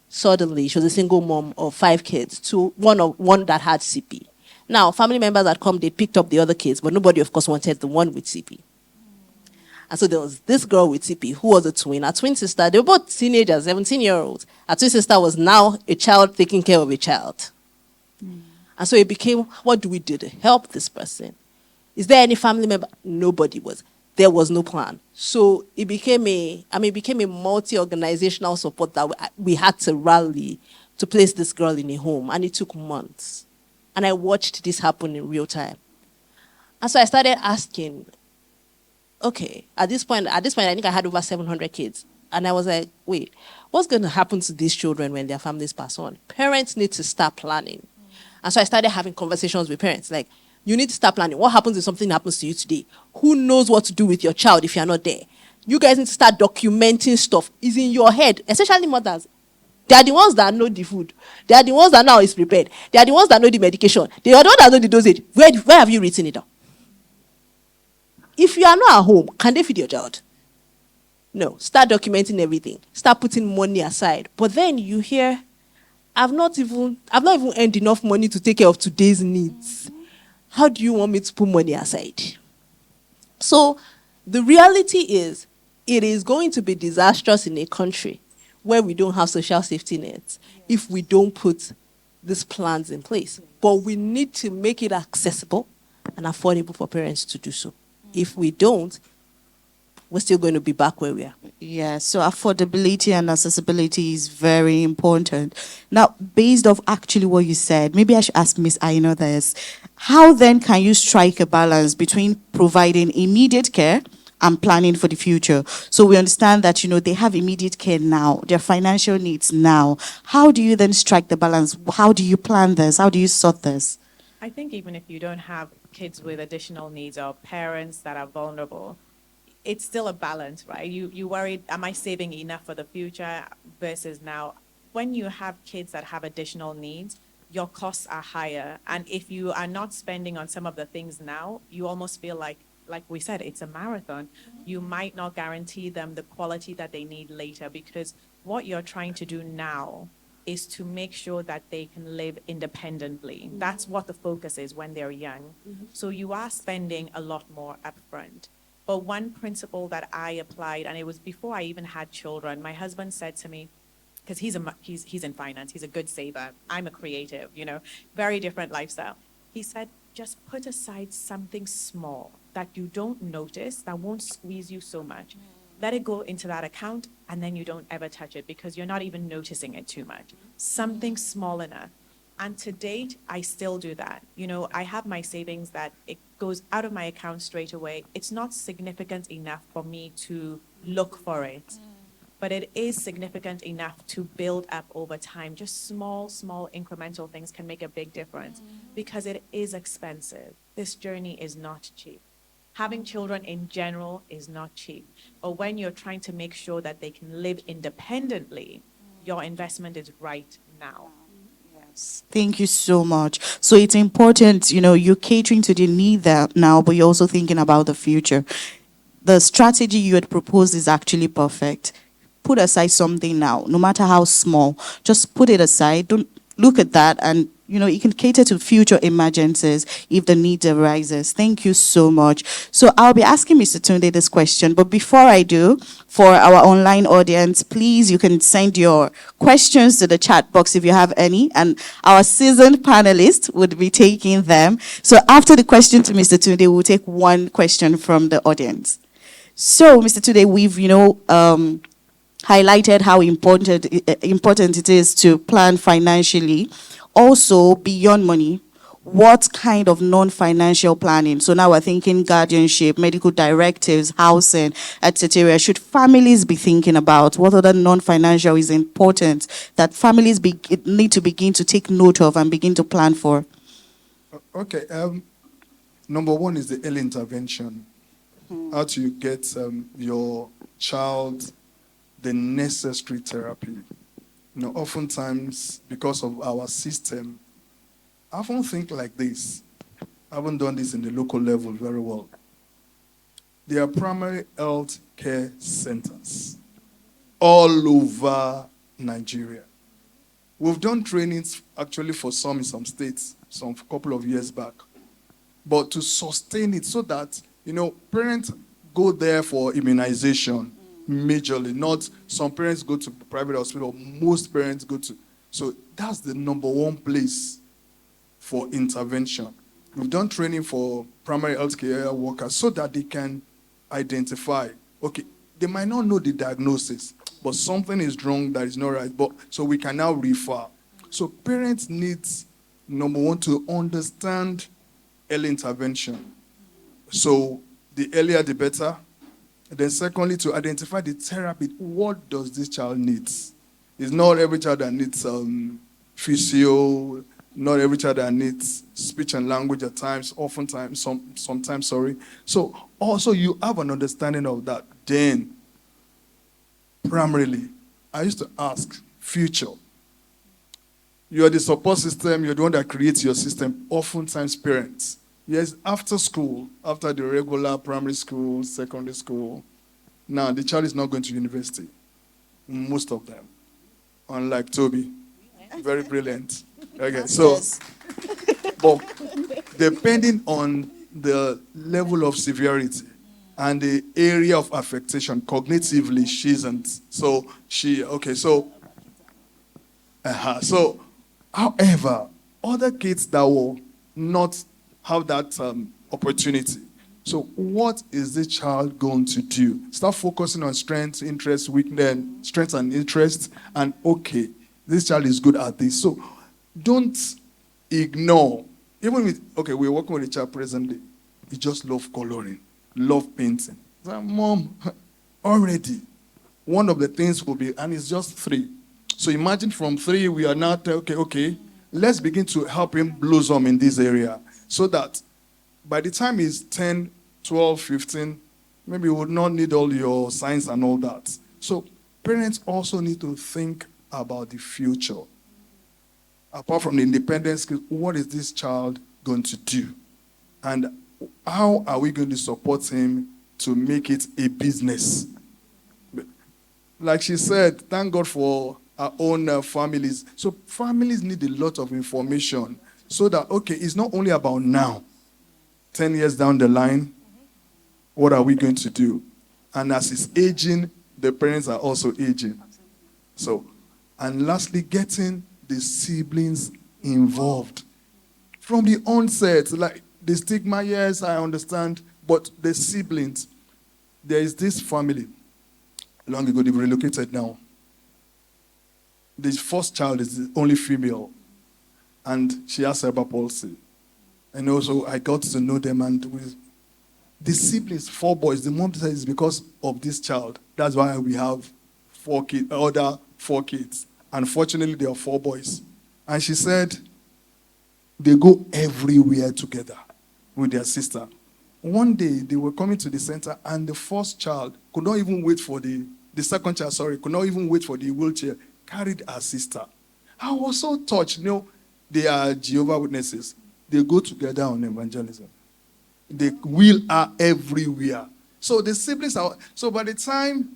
Suddenly, she was a single mom of 5 kids, to one that had CP. Now, family members had come, they picked up the other kids, but nobody, of course, wanted the one with CP. And so there was this girl with CP who was a twin. Her twin sister, they were both teenagers, 17-year-olds. Her twin sister was now a child taking care of a child. And so it became, what do we do to help this person? Is there any family member? Nobody was. There was no plan. So it became a multi-organizational support that we had to rally to place this girl in a home. And it took months. And I watched this happen in real time. And so I started asking, okay, at this point, I think I had over 700 kids. And I was like, wait, what's going to happen to these children when their families pass on? Parents need to start planning. And so I started having conversations with parents. Like, you need to start planning. What happens if something happens to you today? Who knows what to do with your child if you're not there? You guys need to start documenting stuff. It's in your head, especially mothers. They are the ones that know the food. They are the ones that know how it's prepared. They are the ones that know the medication. They are the ones that know the dosage. Where have you written it down? If you are not at home, can they feed your child? No. Start documenting everything. Start putting money aside. But then you hear, I've not even earned enough money to take care of today's needs. How do you want me to put money aside? So the reality is, it is going to be disastrous in a country where we don't have social safety nets if we don't put these plans in place. But we need to make it accessible and affordable for parents to do so. If we don't, we're still going to be back where we are. Yeah, so affordability and accessibility is very important. Now, based off actually what you said, maybe I should ask Miss Aino this. How then can you strike a balance between providing immediate care and planning for the future? So we understand that, they have immediate care now, their financial needs now. How do you then strike the balance? How do you plan this? How do you sort this? I think even if you don't have kids with additional needs or parents that are vulnerable, it's still a balance, right? You worry, am I saving enough for the future versus now? When you have kids that have additional needs, your costs are higher. And if you are not spending on some of the things now, you almost feel like we said, it's a marathon. You might not guarantee them the quality that they need later, because what you're trying to do now is to make sure that they can live independently. That's what the focus is when they're young. So you are spending a lot more upfront. But one principle that I applied, and it was before I even had children, my husband said to me, because he's in finance, he's a good saver. I'm a creative, very different lifestyle. he said, just put aside something small that you don't notice, that won't squeeze you so much. Let it go into that account, and then you don't ever touch it because you're not even noticing it too much. Something small enough. And to date, I still do that. You know, I have my savings that it goes out of my account straight away. It's not significant enough for me to look for it, but it is significant enough to build up over time. Just small, small incremental things can make a big difference because it is expensive. This journey is not cheap. Having children in general is not cheap. But when you're trying to make sure that they can live independently, your investment is right now. Thank you so much. So it's important, you're catering to the need that now, but you're also thinking about the future. The strategy you had proposed is actually perfect. Put aside something now, no matter how small. Just put it aside. Don't look at that, and you can cater to future emergencies if the need arises. Thank you so much. So I'll be asking Mr. Tunde this question, but before I do, for our online audience, please, you can send your questions to the chat box if you have any, and our seasoned panelists would be taking them. So after the question to Mr. Tunde, we'll take one question from the audience. So, Mr. Tunde, we've, highlighted how important it is to plan financially. Also, beyond money, what kind of non-financial planning? So now we're thinking guardianship, medical directives, housing, etc. Should families be thinking about? What other non-financial is important that families need to begin to take note of and begin to plan for? Okay. Number one is the early intervention. How do you get your child the necessary therapy? Oftentimes, because of our system, I often think like this. I haven't done this in the local level very well. There are primary health care centers all over Nigeria. We've done trainings actually for some in some states, some couple of years back. But to sustain it so that, parents go there for immunization majorly. Not some parents go to private hospital, most parents go to. So that's the number one place for intervention. We've done training for primary healthcare workers so that they can identify, okay, they might not know the diagnosis, but something is wrong that is not right. But so we can now refer. So parents need, number one, to understand early intervention. So the earlier, the better. And then secondly, to identify the therapy. What does this child need? It's not every child that needs physio, not every child that needs speech and language at times, oftentimes, sometimes, sorry. So also you have an understanding of that. Then, primarily, I used to ask, future. You are the support system, you're the one that creates your system, oftentimes parents. Yes, after school, after the regular primary school, secondary school, now the child is not going to university. Most of them. Unlike Toby. Very brilliant. Okay, so, but depending on the level of severity and the area of affectation, cognitively, she isn't. So, however, other kids that will not have that opportunity. So what is this child going to do? Start focusing on strengths, interests, weakness, strengths and interests, and okay, this child is good at this. So don't ignore. Even with, we're working with a child presently. He just loves coloring, love painting. Like, Mom, already, one of the things will be, and it's just 3. So imagine from 3, we are now, okay, let's begin to help him blossom in this area. So that by the time he's 10, 12, 15, maybe you would not need all your science and all that. So parents also need to think about the future. Apart from the independence, what is this child going to do? And how are we going to support him to make it a business? Like she said, thank God for our own families. So families need a lot of information. So that, it's not only about now. 10 years down the line, what are we going to do? And as he's aging, the parents are also aging. So, and lastly, getting the siblings involved. from the onset, like the stigma, yes, I understand, but the siblings, there is this family, long ago, they've relocated now. The first child is the only female, and she has cerebral palsy. And also, I got to know them, and with the siblings, 4 boys, the mom said it's because of this child. That's why we have 4 kids, other 4 kids. Unfortunately, there are 4 boys. And she said they go everywhere together with their sister. One day, they were coming to the center, and the first child could not even wait for the second child, could not even wait for the wheelchair, carried her sister. I was so touched. They are Jehovah's Witnesses. They go together on evangelism. They will are everywhere. So the siblings are. So by the time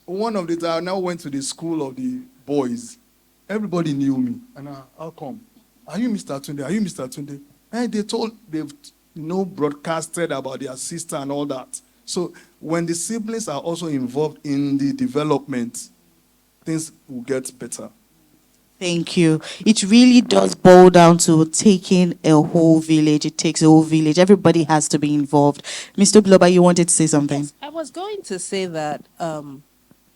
one of the I now went to the school of the boys, everybody knew me. And how come? Are you Mr. Tunde? Are you Mr. Tunde? And they've broadcasted about their sister and all that. So when the siblings are also involved in the development, things will get better. Thank you. It really does boil down to taking a whole village. It takes a whole village. Everybody has to be involved. Mr. Bloba, you wanted to say something? Yes, I was going to say that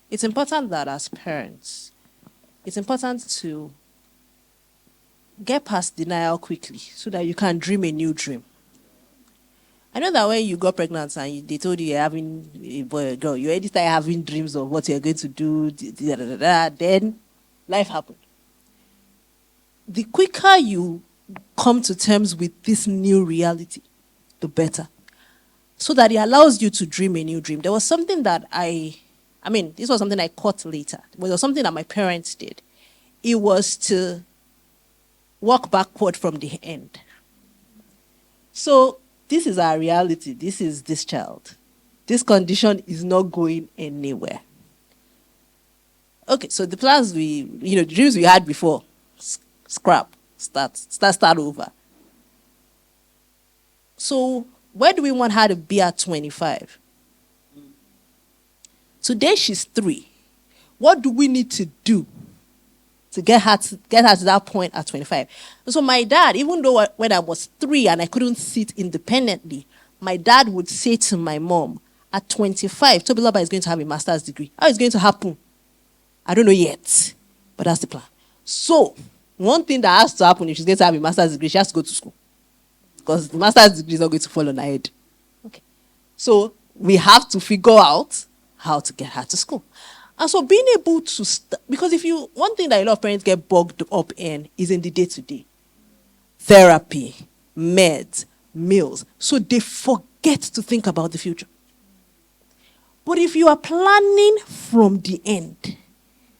it's important that as parents, it's important to get past denial quickly so that you can dream a new dream. I know that when you got pregnant and they told you you're having a boy or a girl, you already started having dreams of what you're going to do, then life happened. The quicker you come to terms with this new reality, the better. So that it allows you to dream a new dream. There was something that this was something I caught later. It was something that my parents did. It was to walk backward from the end. So this is our reality. This is this child. This condition is not going anywhere. Okay, so the plans the dreams we had before, scrap, start over. So where do we want her to be at 25? Today she's 3. What do we need to do to get her to that point at 25? So my dad, even though when I was 3 and I couldn't sit independently, my dad would say to my mom, at 25, Tobiloba is going to have a master's degree. How is it going to happen? I don't know yet, but that's the plan. So one thing that has to happen if she's going to have a master's degree, she has to go to school. Because the master's degree is not going to fall on her head. Okay. So we have to figure out how to get her to school. And so being able to, because one thing that a lot of parents get bogged up in is in the day-to-day. Therapy, meds, meals. So they forget to think about the future. But if you are planning from the end,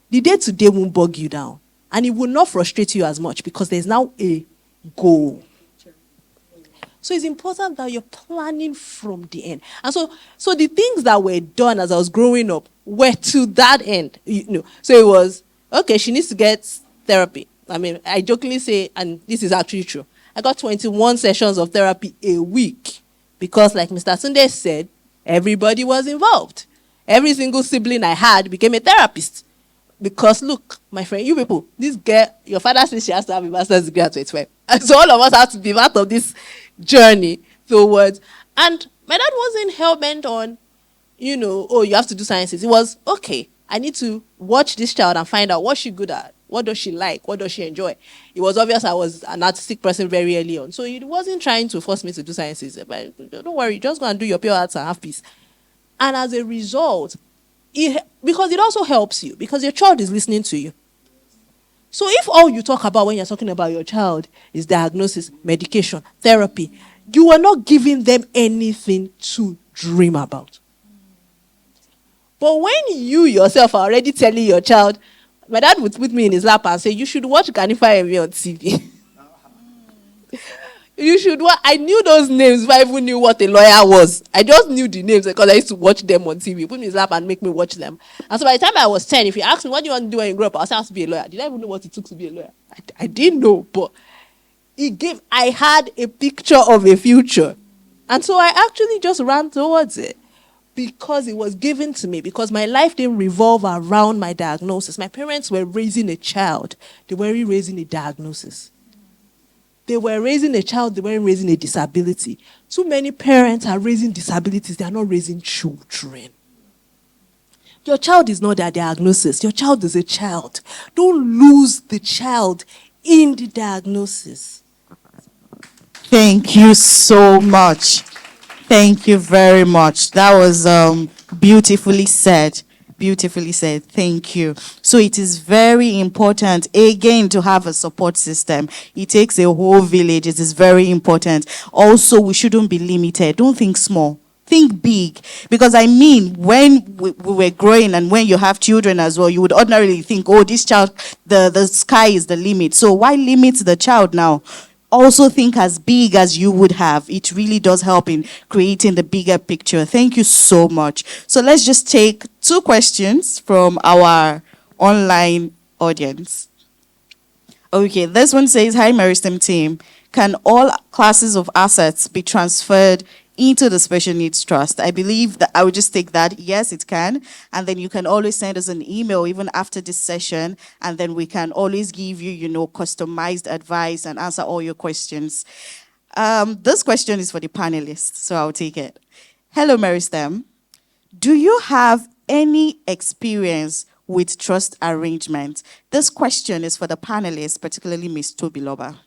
the day-to-day won't bog you down. And it will not frustrate you as much because there's now a goal. So it's important that you're planning from the end. And so the things that were done as I was growing up were to that end. So it was, okay, she needs to get therapy. I jokingly say, and this is actually true, I got 21 sessions of therapy a week because, like Mr. Sunday said, everybody was involved. Every single sibling I had became a therapist. Because look, my friend, you people, this girl, your father says she has to have a master's degree at 25. And so all of us have to be part of this journey towards. And my dad wasn't hell-bent on, you have to do sciences. It was, okay, I need to watch this child and find out what she's good at. What does she like? What does she enjoy? It was obvious I was an artistic person very early on. So he wasn't trying to force me to do sciences. But don't worry, just go and do your pure arts and have peace. And as a result, because it also helps you, because your child is listening to you. So if all you talk about when you're talking about your child is diagnosis, medication, therapy, you are not giving them anything to dream about. But when you yourself are already telling your child, my dad would put me in his lap and say, you should watch Ganifa Emi on TV. You should watch. I knew those names before I even knew what a lawyer was. I just knew the names because I used to watch them on TV. Put me in his lap and make me watch them. And so by the time I was 10, if you asked me, what do you want to do when you grow up? I said, I have to be a lawyer. Did I even know what it took to be a lawyer? I didn't know, but I had a picture of a future. And so I actually just ran towards it because it was given to me, because my life didn't revolve around my diagnosis. My parents were raising a child. They weren't raising a diagnosis. they were raising a child, they weren't raising a disability. Too many parents are raising disabilities, they are not raising children. Your child is not their diagnosis. Your child is a child. Don't lose the child in the diagnosis. Thank you so much. Thank you very much. That was beautifully said. Beautifully said. Thank you. So it is very important, again, to have a support system. It takes a whole village. It is very important. Also, we shouldn't be limited. Don't think small. Think big. Because I mean, when we were growing and when you have children as well, you would ordinarily think, oh, this child, the sky is the limit. So why limit the child now? Also think as big as you would have. It really does help in creating the bigger picture. Thank you so much. So let's just take 2 questions from our online audience. Okay, this one says, hi, Meristem team. Can all classes of assets be transferred into the Special Needs Trust? I believe that I would just take that. Yes, it can. And then you can always send us an email even after this session. And then we can always give you, customized advice and answer all your questions. This question is for the panelists, so I'll take it. Hello, Meristem. Do you have any experience with trust arrangement? This question is for the panelists, particularly Ms. Tobiloba.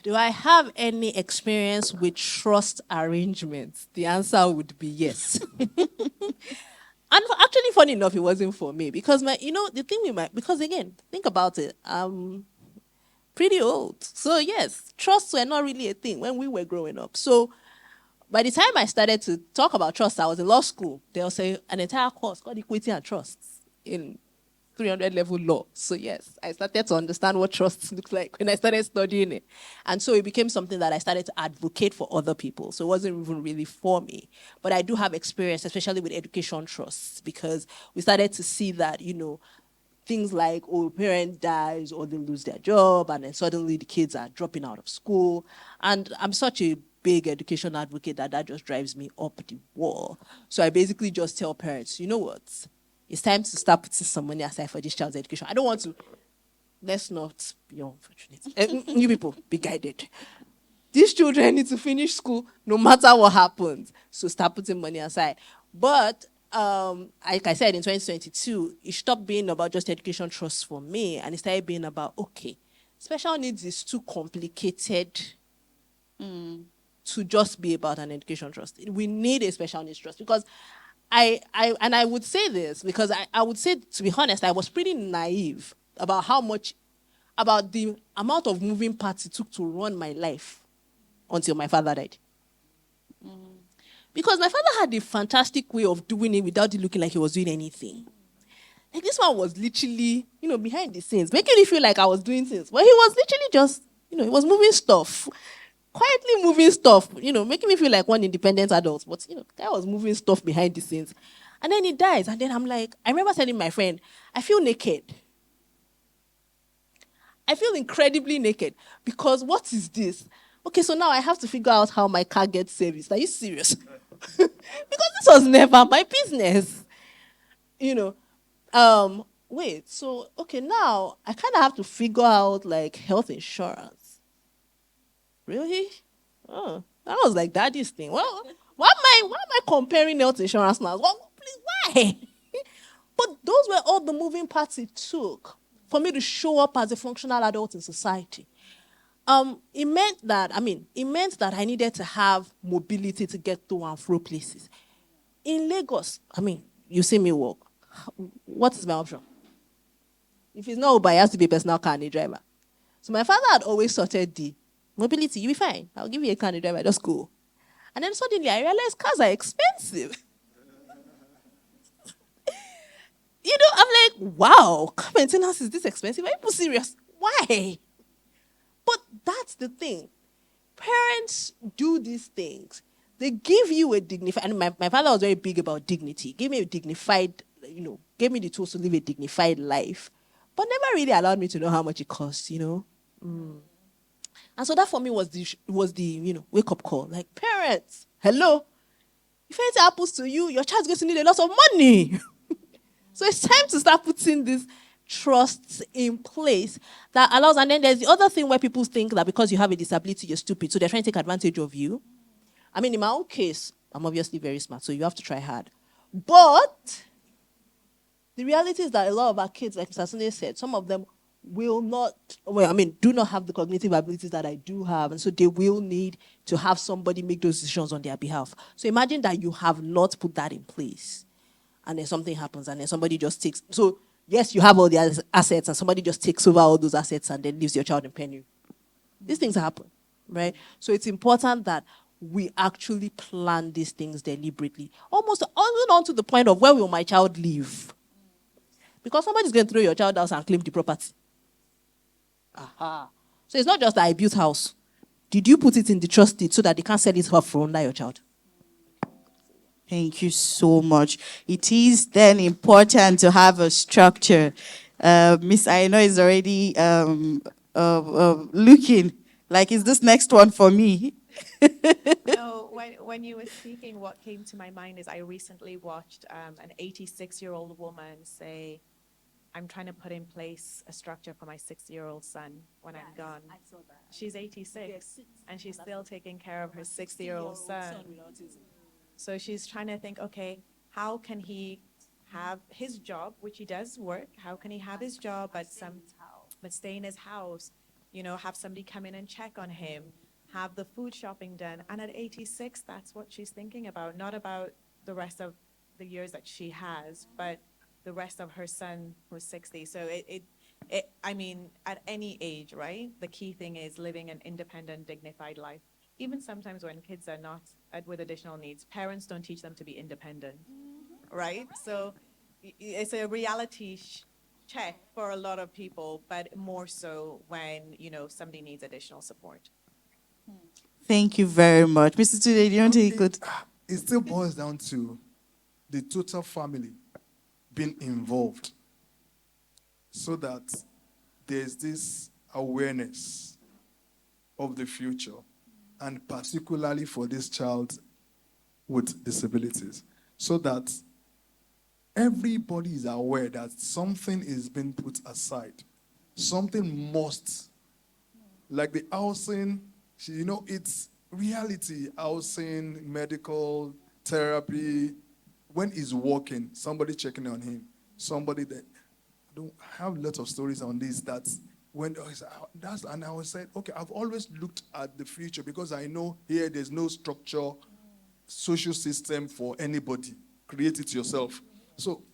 Do I have any experience with trust arrangements? The answer would be yes. And actually, funny enough, it wasn't for me because the thing because again, think about it. I'm pretty old. So yes, trusts were not really a thing when we were growing up. So by the time I started to talk about trust, I was in law school. They'll say an entire course called Equity and Trusts in 300 level law. So yes, I started to understand what trust looks like when I started studying it. And so it became something that I started to advocate for other people. So it wasn't even really for me. But I do have experience, especially with education trusts, because we started to see that, things like, a parent dies or they lose their job, and then suddenly the kids are dropping out of school. And I'm such a big education advocate that just drives me up the wall. So I basically just tell parents, you know what? It's time to start putting some money aside for this child's education. I don't want to, let's not be unfortunate. You people, be guided. These children need to finish school no matter what happens. So start putting money aside. But like I said, in 2022, it stopped being about just education trust for me, and it started being about, okay, special needs is too complicated to just be about an education trust. We need a special needs trust because I would say this because I would say, to be honest, I was pretty naive about about the amount of moving parts it took to run my life until my father died. Because my father had a fantastic way of doing it without it looking like he was doing anything. Like this one was literally, behind the scenes, making me feel like I was doing things. But he was literally just, he was moving stuff. Quietly moving stuff, making me feel like one independent adult. But, guy was moving stuff behind the scenes. And then he dies. And then I'm like, I remember telling my friend, I feel naked. I feel incredibly naked. Because what is this? Okay, so now I have to figure out how my car gets serviced. Are you serious? Because this was never my business. Wait, so, okay, now I kind of have to figure out, like, health insurance. Really? Oh, that was like daddy's thing. Well, why am I comparing health insurance now? Well, please, why? But those were all the moving parts it took for me to show up as a functional adult in society. It meant that I needed to have mobility to get to and fro places. In Lagos, you see me walk. What is my option? If it's not Uber, it has to be a personal car and a driver. So my father had always sorted the mobility, you'll be fine. I'll give you a car and a driver, just go. And then suddenly I realized cars are expensive. I'm like, wow, car maintenance is this expensive? Are you serious? Why? But that's the thing. Parents do these things. They give you a dignified, and my father was very big about dignity. Gave me a dignified, gave me the tools to live a dignified life. But never really allowed me to know how much it costs, And so that for me was the wake up call. Like, parents, hello. If anything happens to you, your child's going to need a lot of money. So it's time to start putting this trusts in place that allows, and then there's the other thing where people think that because you have a disability, you're stupid, so they're trying to take advantage of you. I mean, in my own case, I'm obviously very smart, so you have to try hard. But the reality is that a lot of our kids, like Mr. Sunday said, some of them will not, do not have the cognitive abilities that I do have. And so they will need to have somebody make those decisions on their behalf. So imagine that you have not put that in place. And then something happens and then somebody just takes. So yes, you have all the assets and somebody just takes over all those assets and then leaves your child in penury. These things happen, right? So it's important that we actually plan these things deliberately. Almost on to the point of where will my child live? Because somebody's going to throw your child out and claim the property. Aha. So it's not just that I built house. Did you put it in the trust deed so that they can't sell it off for under your child? Thank you so much. It is then important to have a structure. Miss Aino is already looking like, is this next one for me? No, when you were speaking, what came to my mind is I recently watched an 86-year-old woman say, I'm trying to put in place a structure for my 6-year-old son when I'm gone. I saw that. She's 86, and she's still taking care of her 60-year-old son. So she's trying to think, okay, how can he have his job, which he does work? How can he have his job but stay in his house? You know, have somebody come in and check on him, have the food shopping done. And at 86, that's what she's thinking about, not about the rest of the years that she has, but the rest of her son who's 60. So I mean, at any age, right? The key thing is living an independent, dignified life. Even sometimes when kids are not with additional needs, parents don't teach them to be independent, right? So it's a reality check for a lot of people, but more so when, you know, somebody needs additional support. Thank you very much. Mr. Tunde, do you want to go? It still boils down to the total family being involved so that there's this awareness of the future, and particularly for this child with disabilities, so that everybody is aware that something is being put aside. Something must, like the housing, it's reality, housing, medical, therapy. When he's walking, somebody checking on him, somebody that, I don't have lots of stories on this, and I was saying, okay, I've always looked at the future because I know here there's no structure, social system for anybody. Create it yourself. So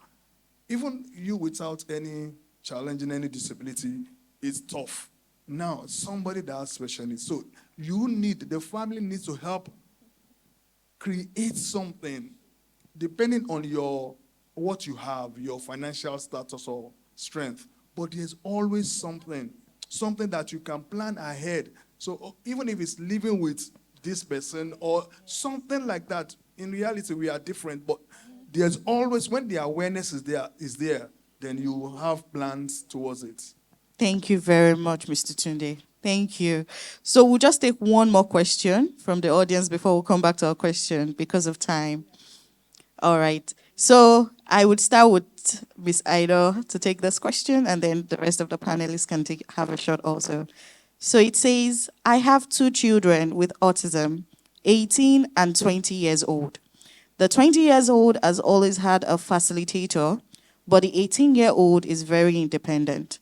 even you without any challenge and any disability, it's tough. Now, somebody that has special needs. So the family needs to help create something depending on what you have, your financial status or strength. But there's always something that you can plan ahead. So even if it's living with this person or something like that, in reality we are different, but there's always, when the awareness is there, then you have plans towards it. Thank you very much, Mr. Tunde. Thank you. So we'll just take one more question from the audience before we come back to our question because of time. All right. So I would start with Ms. Ido to take this question, and then the rest of the panelists can have a shot also. So it says, I have 2 children with autism, 18 and 20 years old. The 20 years old has always had a facilitator, but the 18-year-old is very independent.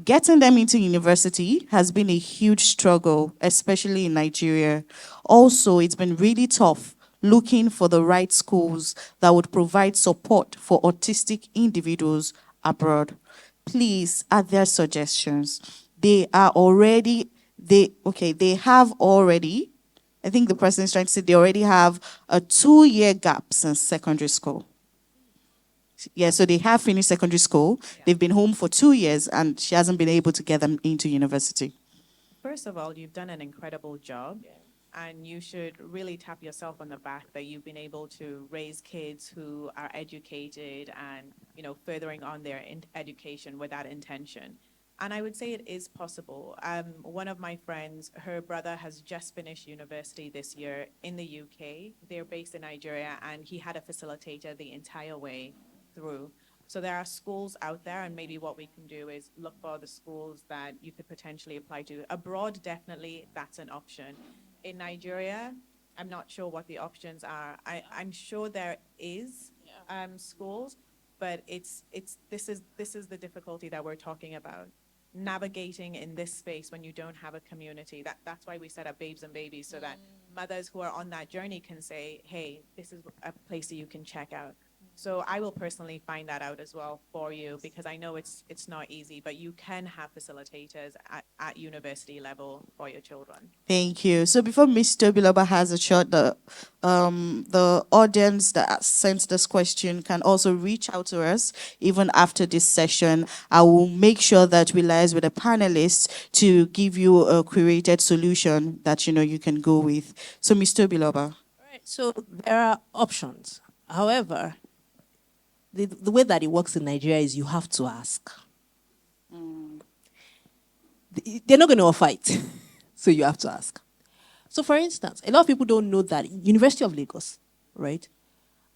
Getting them into university has been a huge struggle, especially in Nigeria. Also, it's been really tough looking for the right schools that would provide support for autistic individuals abroad. Please add their suggestions. They have already, I think the person is trying to say they already have a 2-year gap since secondary school. Yeah, so they have finished secondary school. Yeah. They've been home for 2 years, and she hasn't been able to get them into university. First of all, you've done an incredible job. Yeah. And you should really tap yourself on the back that you've been able to raise kids who are educated and, you know, furthering on their education with that intention. And I would say it is possible. One of my friends, her brother has just finished university this year in the UK. They're based in Nigeria, and he had a facilitator the entire way through. So there are schools out there, and maybe what we can do is look for the schools that you could potentially apply to. Abroad, definitely, that's an option. In Nigeria, I'm not sure what the options are. I'm sure there is schools, but this is the difficulty that we're talking about. Navigating in this space when you don't have a community. That's why we set up Babes and Babies, so that mothers who are on that journey can say, hey, this is a place that you can check out. So I will personally find that out as well for you, because I know it's not easy, but you can have facilitators at university level for your children. Thank you. So before Mr. Biloba has a shot, the audience that sent this question can also reach out to us even after this session. I will make sure that we liaise with the panelists to give you a curated solution that you can go with. So Mr. Biloba. Right. So there are options. However, the way that it works in Nigeria is you have to ask. They're not going to offer it, so you have to ask. So, for instance, a lot of people don't know that University of Lagos, right,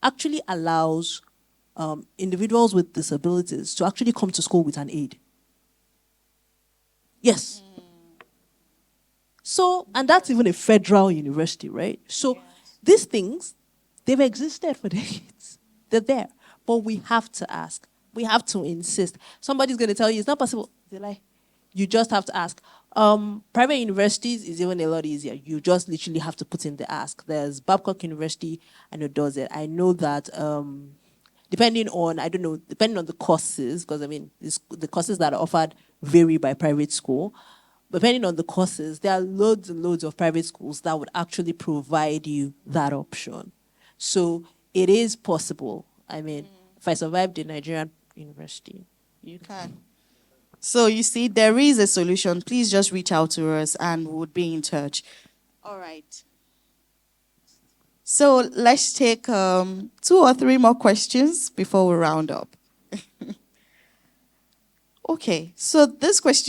actually allows individuals with disabilities to actually come to school with an aid. Yes. So, and that's even a federal university, right? So, these things, they've existed for decades. They're there. But we have to ask. We have to insist. Somebody's going to tell you it's not possible. They lie. You just have to ask. Private universities is even a lot easier. You just literally have to put in the ask. There's Babcock University, I know does it. I know that depending on the courses, because the courses that are offered vary by private school. Depending on the courses, there are loads and loads of private schools that would actually provide you that option. So it is possible. If I survived in Nigerian university. You can. So you see, there is a solution. Please just reach out to us and we'll be in touch. All right. So let's take 2 or 3 more questions before we round up. Okay, so this question